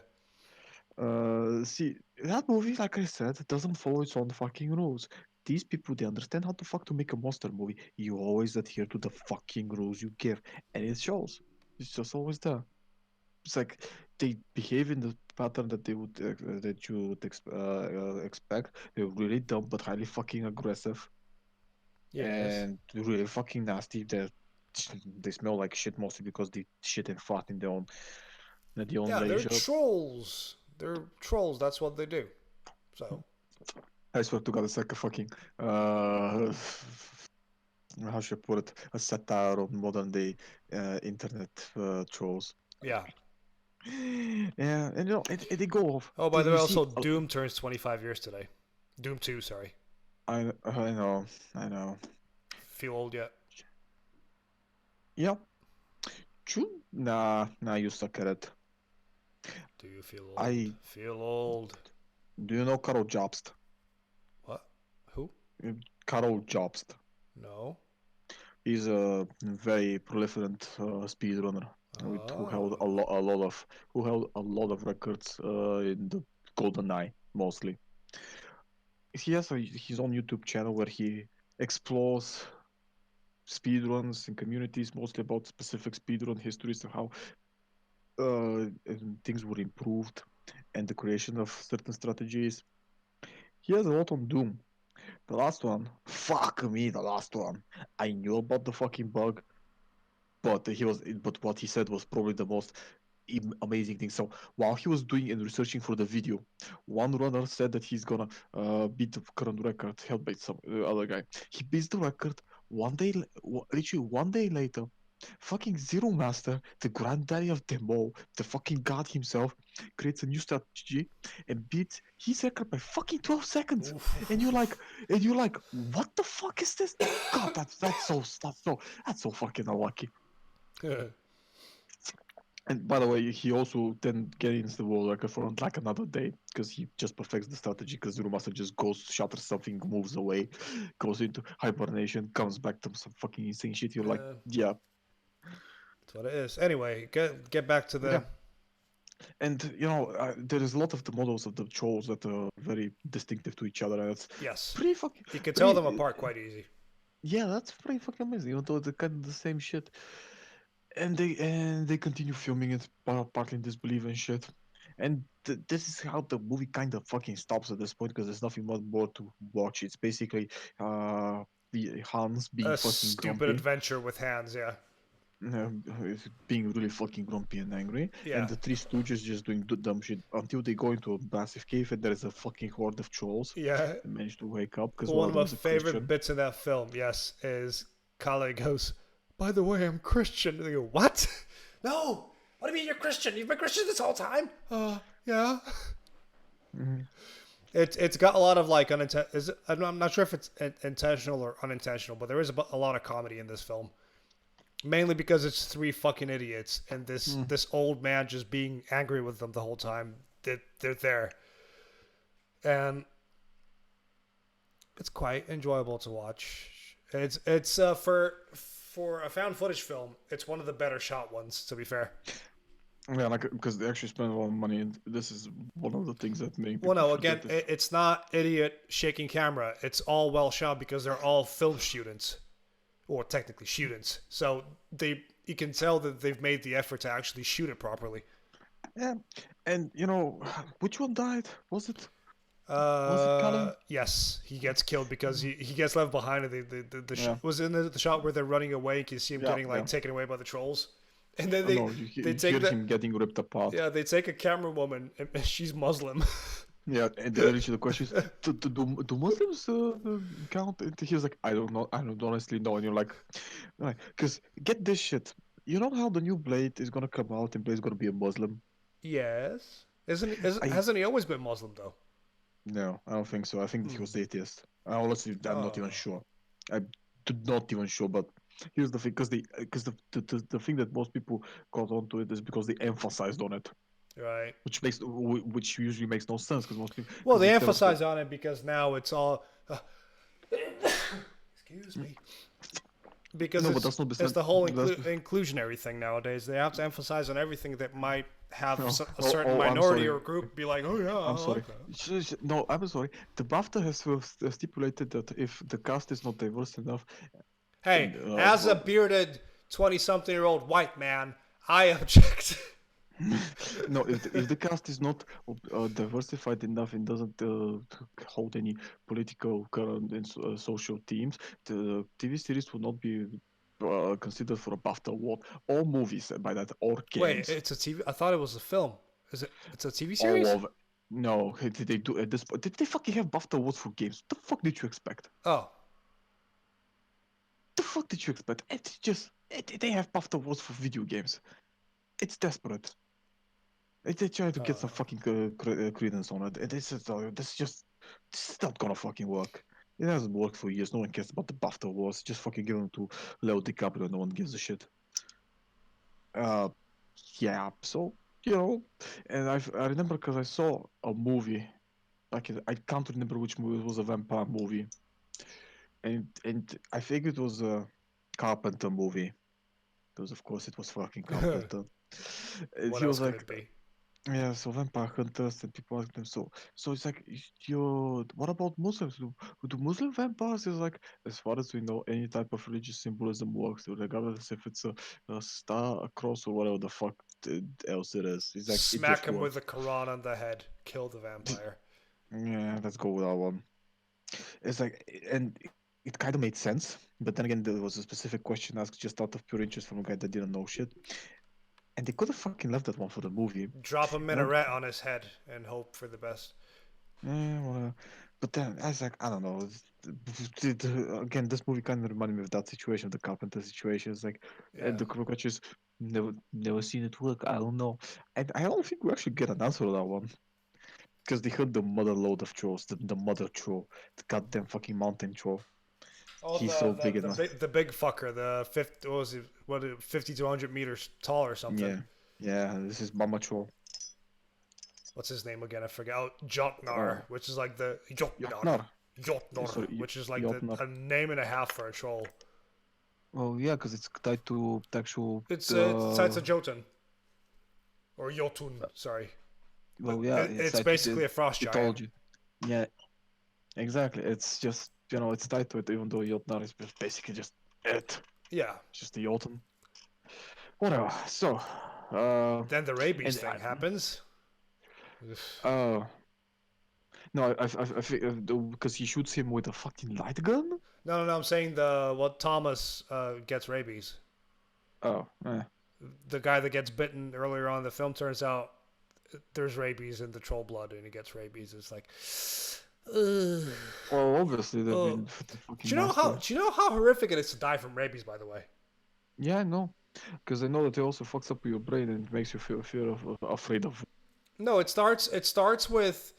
See, that movie, like I said, doesn't follow its own fucking rules. These people, they understand how the fuck to make a monster movie. You always adhere to the fucking rules you give, and it shows. It's just always there. It's like they behave in the pattern that they would that you would expect. They're really dumb but highly fucking aggressive Yes. and really fucking nasty. They smell like shit mostly because they shit and fart in their own Yeah, they're leisure. trolls. They're trolls. That's what they do. So. I swear to God, it's like a fucking how should I put it? A satire of modern day internet trolls. Yeah. Yeah, and they go off. Oh, by the way, You see, also Doom turns 25 years today. Doom 2, sorry. I know, I know. Feel old yet? Yeah, true. Nah, you suck at it. Do you feel old? I Feel old. do you know Karol Jobst? What? Who? Karol Jobst. No. He's a very proliferant speedrunner who held Oh. a lot of records in the Golden Eye mostly. He has his own YouTube channel where he explores speedruns and communities, mostly about specific speedrun histories and how things were improved and the creation of certain strategies. He has a lot on Doom. The last one, fuck me, the last one. I knew about the fucking bug, but what he said was probably the most amazing thing. So while he was doing and researching for the video, one runner said that he's gonna beat the current record held by some other guy. He beats the record one day, literally 1 day later. Fucking Zero Master, the granddaddy of them all, the fucking god himself, creates a new strategy and beats his record by fucking 12 seconds. And you're like, Oof. what the fuck is this? God, that's so fucking unlucky. And by the way, he also then gains the world record for like another day because he just perfects the strategy. Because Zero Master just goes, shatters something, moves away, goes into hibernation, comes back to some fucking insane shit. You're like, yeah, That's what it is. Anyway, get back to yeah. the. And there is a lot of the models of the trolls that are very distinctive to each other, and it's Yes. pretty fucking You can tell them pretty. apart quite easy. Yeah, that's pretty fucking amazing. Even though they're kind of the same shit, and they continue filming it partly in disbelief and shit. And this is how the movie kind of fucking stops at this point because there's nothing more to watch. It's basically the Hans being A fucking stupid grumpy. adventure with hands, yeah. being really fucking grumpy and angry, and Yeah. the three stooges just doing dumb shit until they go into a massive cave and there is a fucking horde of trolls Yeah. that manage to wake up because one One of of them my is a favorite Christian. bits in that film, yes, is Kale goes, "By the way, I'm Christian." And they go, "What?" No. What do you mean you're Christian? You've been Christian this whole time? Yeah. Mhm. It's got a lot of like unintentional. I'm not sure if it's intentional or unintentional, but there is a lot of comedy in this film. Mainly because it's three fucking idiots and Mm. this old man just being angry with them the whole time. They're there, and it's quite enjoyable to watch. It's for a found footage film. It's one of the better shot ones, to be fair. Yeah, like because they actually spend a lot of money, and this is one of the things that make Well, people no, forget again, this. it's not idiot shaking camera. It's all well shot because they're all film students, or technically students. So you can tell that they've made the effort to actually shoot it properly. Yeah, and which one died? Was it Callum? Yes, he gets killed because he gets left behind. And Yeah, was in the shot where they're running away. You can see him yeah, getting like yeah. taken away by the trolls, and then No, they you take hear the him getting ripped apart. yeah they take a camera woman and she's Muslim. Yeah, and then literally the question is, do Muslims count? And he was like, I don't know, I don't honestly know. And you're like, because get this shit. You know how the new Blade is gonna come out and Blade's gonna be a Muslim? Yes, I hasn't he always been Muslim though? No, I don't think so. I think he Hmm. was atheist. Honestly, I'm not even Oh, sure. I'm not even sure. But here's the thing, because the thing that most people got onto it is because they emphasized on it, right. which usually makes no sense because most people Well, because they instead of emphasize on it because now it's all. Excuse me. Because no, but that's not the it's sense. the whole That's inclusionary thing nowadays. They have to emphasize on everything that might have no. a Oh, certain oh, I'm minority sorry. or group be like, oh yeah, I'm I sorry. like that. No, I'm sorry. The BAFTA has stipulated that if the cast is not diverse enough, Hey, and as a bearded 20-something-year-old white man, I object. no, if the cast is not diversified enough and doesn't hold any political, current, and social themes, the TV series will not be considered for a BAFTA award. All movies, by that, or Wait, games, it's a TV. I thought it was a film. Is it? It's a TV all series? of. No, did they do at this point? Did they fucking have BAFTA awards for games? What the fuck did you expect? Oh, The fuck did you expect? It's just they have BAFTA awards for video games. It's desperate. They try to get some uh, fucking credence on it. This is not gonna fucking work. It hasn't worked for years. No one cares about the BAFTA awards. Just fucking give them to Leo DiCaprio. No one gives a shit. Uh, yeah. So and I remember because I saw a movie. Like I can't remember which movie. It was a vampire movie, and I think it was a Carpenter movie. Because of course it was fucking Carpenter. And what he else was could it like, be? yeah, so vampire hunters and people ask them. So it's like, what about Muslims? Do Muslim vampires? It's like, as far as we know, any type of religious symbolism works, regardless if it's a star, a cross, or whatever the fuck else it is. It's like it Smack just him with works. the Quran on the head. Kill the vampire. Yeah, let's go with that one. It's like, and it kind of made sense, but then again, there was a specific question asked just out of pure interest from a guy that didn't know shit, and they could have fucking left that one for the movie. Drop a And I'm, minaret on his head and hope for the best. well, but then I was like, I don't know. Again, this movie kind of reminded me of that situation, the Carpenter situation. It's like, and Yeah. the cockroaches never seen it work. I don't know, and I don't think we actually get an answer to that one because they heard the mother load of trolls, the mother troll, the goddamn fucking mountain troll. Oh, He's so big enough. the big fucker, the 50, what was it, 50 to 100 meters tall or something. Yeah, yeah. This is Mama troll. What's his name again? I forget. Oh, Jotnar, Oh, which is like the Jotnar, Jotnar. Jotnar, Sorry, which is like Jotnar. a name and a half for a troll. Oh yeah, because it's tied to the actual. It's a Jotun or Jotun, sorry, but Well, yeah, it's it's tied to basically the a frost giant. mythology. Yeah, exactly. It's just it's tied to it, even though Jotnar is basically just it. Yeah. It's just the Jotun. Whatever. So, Then the rabies and thing happens. no, I think because he shoots him with a fucking light gun. No, no, no. I'm saying the what Thomas gets rabies. Oh, The guy that gets bitten earlier on in the film, turns out there's rabies in the troll blood, and he gets rabies. It's like, ugh. well, obviously they've Oh. been fucking nasty. Do you know how horrific it is to die from rabies? By the way. Yeah, I know, because I know that it also fucks up your brain and makes you feel afraid of. No, it starts with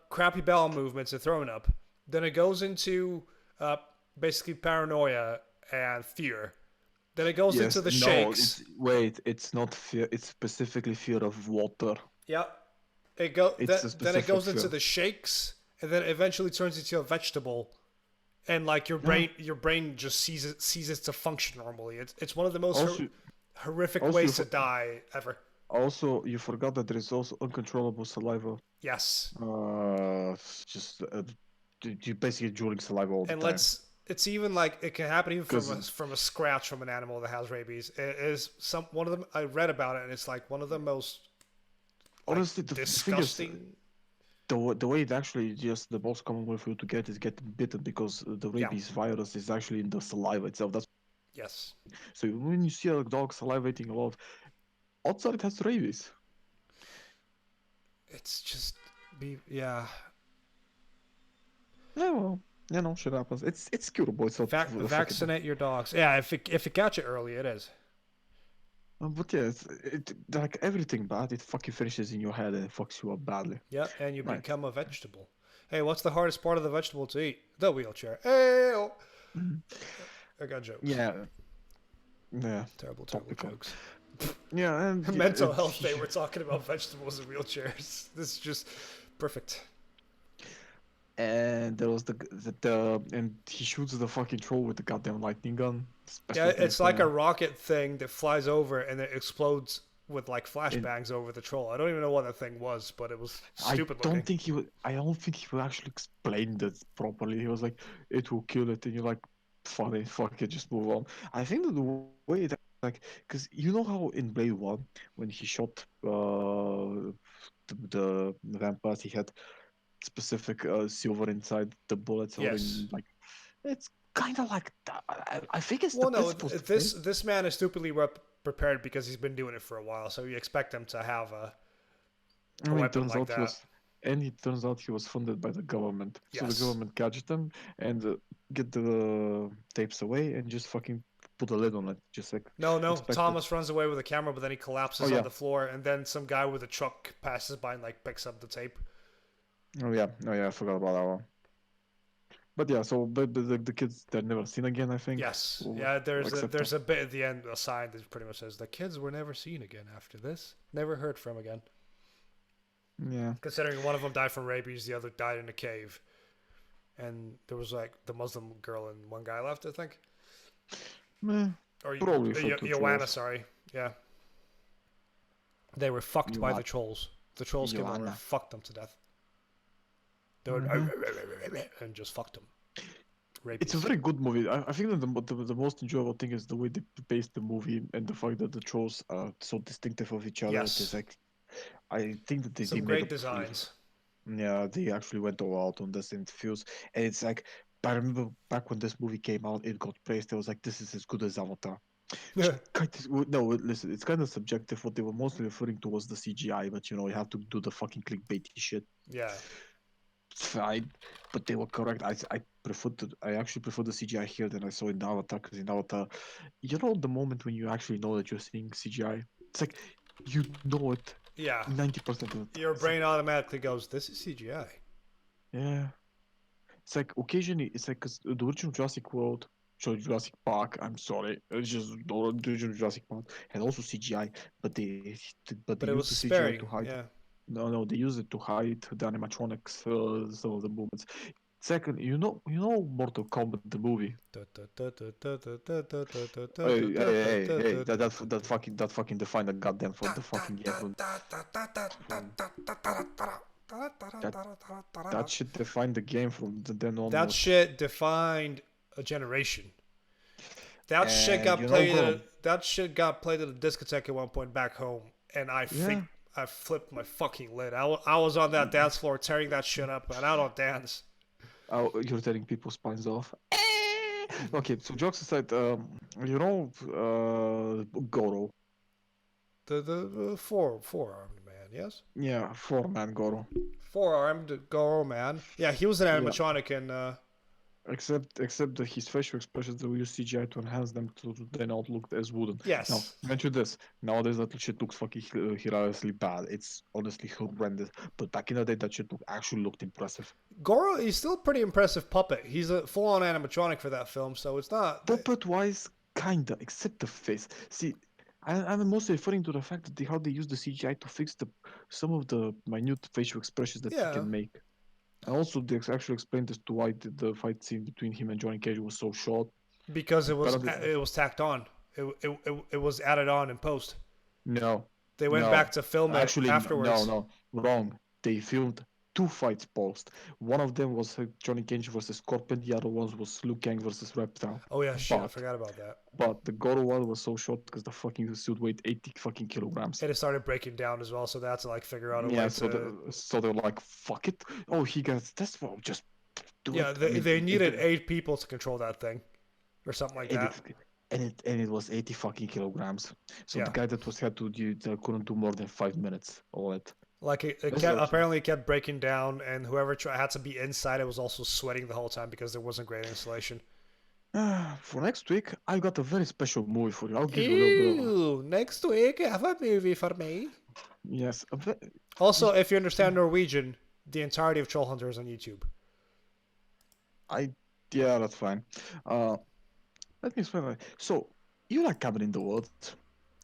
crappy bowel movements and throwing up. Then it goes into basically paranoia and fear. Then it goes Yes, into the no, shakes. it's not fear. It's specifically fear of water. Yeah. It's a Then it specific goes into fear. the shakes, and then eventually turns into a vegetable, and like Yeah. your brain just ceases to function normally. It's one of the most Also, horrific also, ways to die ever. also, you forgot that there is also uncontrollable saliva. Yes. Just you basically drooling saliva all the And time. it's even like it can happen even Because from a scratch from an animal that has rabies. It is one of them. I read about it, and it's like one of the most honestly, the thing is, disgusting. the way it actually just the most common way for you to get is get bitten because the Yeah. rabies virus is actually in the saliva itself. That's Yes. so when you see a dog salivating a lot, outside it has rabies. It's just yeah. Yeah, well, you know, shit happens. It's curable. It's not fucking. Vaccinate your dogs. Yeah, if it catch it early, it is. But yeah, it like everything bad. It fucking finishes in your head and it fucks you up badly. Yeah, and you Right. become a vegetable. Hey, what's the hardest part of the vegetable to eat? The wheelchair. Hey, I got jokes. Yeah. Yeah. Terrible Topical. jokes. Yeah, and Mental health day. We're talking about vegetables and wheelchairs. This is just perfect. And there was the and he shoots the fucking troll with the goddamn lightning gun. Yeah, Special it's effects, like a man. rocket thing that flies over and it explodes with like And flashbangs over the troll. I don't even know what that thing was, but it was I stupid don't looking. think he would. I don't think he would actually explain that properly. He was like, "It will kill it," and you're like, "Funny, fuck it, just move on." I think that the way that like, because you know how in Blade One, when he shot the vampires, he had specific silver inside the bullets, or Yes. in like, it's kind of like that. I think it's the Well, no, principles the same. this man is stupidly prepared because he's been doing it for a while, so you expect him to have I a mean, weapon like that. it turns out he was funded by the government. So the Yes. government catches them and get the tapes away and just fucking put a lid on it, just like No, no. expected. Thomas runs away with the camera, but then he Oh collapses on yeah, the floor, and then some guy with a truck passes by and like picks up the tape. oh yeah, I forgot about that one. But yeah, so but the kids they're never seen again, I think. Yes. Yeah. Except There's a bit at the end, a sign that pretty much says the kids were never seen again after this. Never heard from again. yeah. Considering one of them died from rabies, the other died in a cave, and there was like the Muslim girl and one guy left, I think. Meh, Or probably for two Joanna, trolls. sorry. Yeah. They were fucked by the trolls. The trolls came over and Joanna. fucked them to death. They were Mhm. and just fucked them. It's a very good movie. I think that the most enjoyable thing is the way they based the movie and the fact that the trolls are so distinctive of each other. It is Yes. like I think that they Some made great a pretty designs. yeah, they actually went all out on this and it feels and it's like I remember back when this movie came out, it got praised. It was like this is as good as Avatar. No, listen, it's kind of subjective. What they were mostly referring to was the CGI, but you know, you have to do the fucking clickbaity shit. Yeah. Fine, but they were correct. I actually prefer the CGI here than I saw in the Avatar because in Avatar, you know the moment when you actually know that you're seeing CGI, it's like you know it Yeah. 90% of the time. Your It's like, brain automatically goes, "This is CGI." yeah, it's like occasionally it's like 'cause the original Jurassic World, sorry Jurassic Park. I'm sorry, it's just the original Jurassic Park and also CGI, but they But it use was the CGI to sparing. hide. Yeah. No, they use it to hide the animatronics, some of the movements. Second, you know Mortal Kombat the movie. Hey! That fucking defined the goddamn for the fucking game from that that shit defined the game from then That onwards. shit defined a generation. That shit And got you know, played at Grom, that shit got played at a discotheque at one point back home, and yeah. I flipped my fucking lid. I was on that dance floor tearing that shit up, and I don't dance. Oh, you're tearing people's spines off. Okay, so jokes aside, Goro. The four-armed man, yes? Yeah, four-man Goro. Four-armed Goro man. Yeah, he was an Yeah. animatronic in Except that his facial expressions they will use CGI to enhance them to they not look as wooden. Now, yes. mention this. Nowadays that shit looks fucking hilariously bad. It's honestly horrendous. But back in the day, that shit actually looked impressive. Goro, he's still a pretty impressive puppet. He's a full-on animatronic for that film, so it's not. Puppet wise, kinda, except the face. See, I'm mostly referring to the fact that how they use the CGI to fix some of the minute facial expressions that he Yeah, can make. And also, they actually explained as to why the fight scene between him and Johnny Cage was so short. because Apparently, it was tacked on. It was added on in post. no, They went no. back to film it Actually, afterwards. no, wrong. They filmed two fights post. One of them was Johnny Cage versus Scorpion. The other one was Liu Kang versus Reptile. Oh yeah, shit, I But forgot about that. but the Goro one was so short because the fucking suit weighed 80 fucking kilograms. And it started breaking down as well, so they had to like figure out a Yeah, way to. so they're like, fuck it. Oh, he got that's what just do Yeah, it. I mean, they needed 8 people to control that thing, or something like and that. it was 80 fucking kilograms. So the Yeah, guy that was had to do couldn't do more than 5 minutes. All that. like it That's kept like apparently it kept breaking down, and whoever had to be inside it was also sweating the whole time because there wasn't great insulation. for next week, I got a very special movie for you. I'll give you a little bit of Ew! Next week, have a movie for me. yes. Also, if you understand Norwegian, the entirety of Trollunter is on YouTube. I yeah, that's fine. Uh, let me explain. So you like Cabin in the Woods?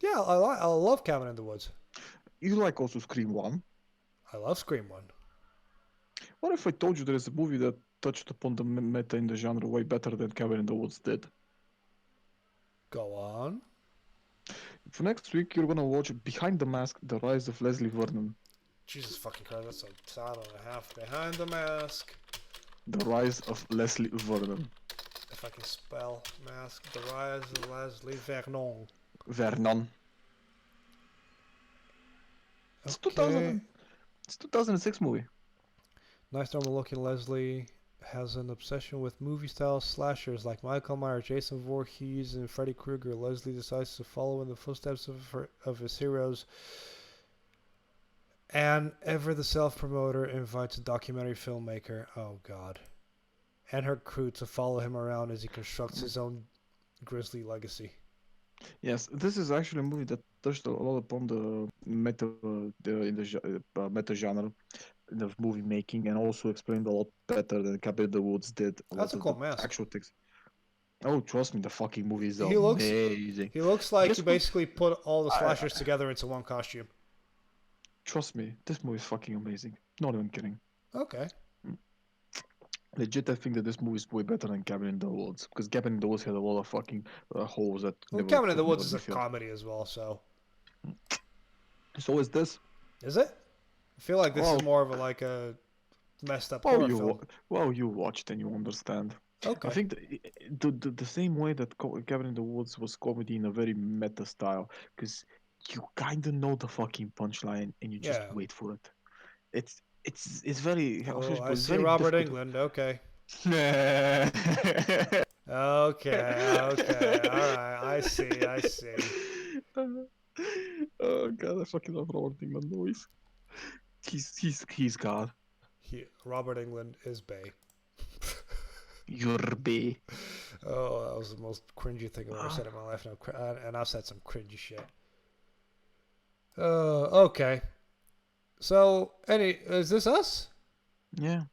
Yeah, I love Cabin in the Woods. You like also Scream One? I love Scream One. What if I told you there is a movie that touched upon the meta in the genre way better than Cabin in the Woods did? Go on. For next week, you're gonna watch Behind the Mask: The Rise of Leslie Vernon. Jesus fucking Christ, that's a title and a half. Behind the Mask. The Rise of Leslie Vernon. If I can spell mask, the rise of Leslie Vernon. Vernon. It's Okay. It's 2006 movie. Nice normal looking Leslie has an obsession with movie style slashers like Michael Myers, Jason Voorhees, and Freddy Krueger. Leslie decides to follow in the footsteps of his heroes. And ever the self-promoter invites a documentary filmmaker, oh god, and her crew to follow him around as he constructs his own grisly legacy. Yes, this is actually a movie that touched a lot upon the meta genre of movie making, and also explained a lot better than Cabin in the Woods did a That's lot a of cool the mask. actual things. Oh, trust me, the fucking movie is He looks amazing. he looks like Guess he what? basically put all the I slashers together into one costume. trust me, this movie is fucking amazing. Not even kidding. Okay. Legit, I think that this movie is way better than Cabin in the Woods because Cabin in the Woods had a lot of fucking holes that Well, never Cabin in the could Woods never is be a filled. comedy as well, so So is this. is it? I feel like this Well, is more of a messed up well, horror film. you watched and you understand. I Okay. think the same way that Cabin in the Woods was comedy in a very meta style, because you kind of know the fucking punchline and you just Yeah. wait for it. It's very how should Oh, I I put it? It's see very Robert difficult. England. Okay. To... Okay. Okay. All right. I see. I see. Oh god, I fucking love Robert England noise. He's God. Robert England is Bay. You're B. Oh, that was the most cringy thing I've ever said in my life. And I've said some cringy shit. Okay. So, is this us? Yeah.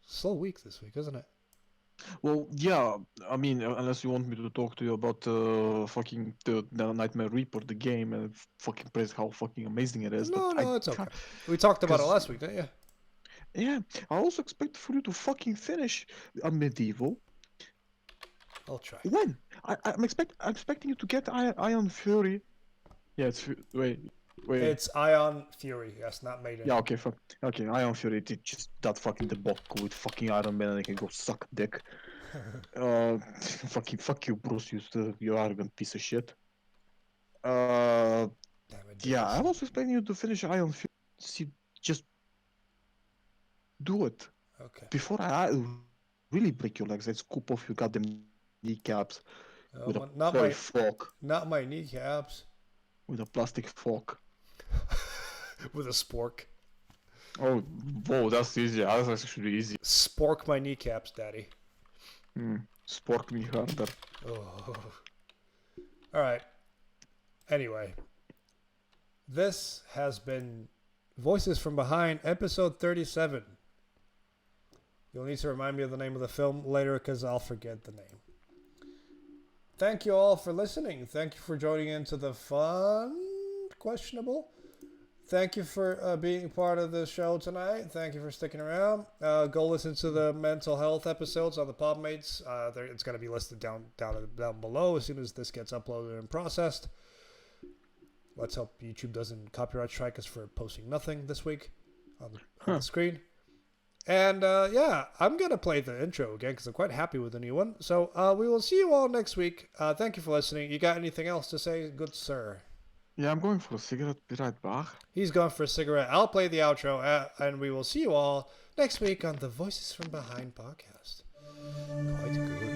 Slow week this week, isn't it? Well, yeah. I mean, unless you want me to talk to you about fucking the Nightmare Reaper, the game, and fucking praise how fucking amazing it is. But No, I no, it's okay. can't, We talked about it because last week, didn't you? yeah, I also expect for you to fucking finish a medieval. I'll try. When? I'm expecting you to get Iron Fury. Yeah, wait. It's Ion Fury. Yes, not Maiden. Yeah, okay, okay. Iron Fury did just that fucking debacle with fucking Iron Man, and he can go suck dick. Fuck you, Bruce. You arrogant piece of shit. Damn it, Yeah, I Davison. was expecting you to finish Iron Fury. See, just do it Okay. before I really break your legs. I scoop off your goddamn kneecaps with a not fork. Not my kneecaps. With a plastic fork. With a spork. Oh, whoa, that's easy. That's actually easy. Spork my kneecaps, Daddy. Spork me harder. Oh. All right. Anyway, this has been Voices from Behind, episode 37. You'll need to remind me of the name of the film later because I'll forget the name. Thank you all for listening. Thank you for joining into the fun, questionable. Thank you for being part of the show tonight. Thank you for sticking around. Go listen to the mental health episodes on the Podmates. It's going to be listed down below as soon as this gets uploaded and processed. Let's hope YouTube doesn't copyright strike us for posting nothing this week on the screen. And yeah, I'm going to play the intro again because I'm quite happy with the new one. So we will see you all next week. Thank you for listening. You got anything else to say, good sir? Yeah, I'm going for a cigarette. Be right back. He's going for a cigarette. I'll play the outro, and we will see you all next week on the Voices from Behind podcast. Quite good.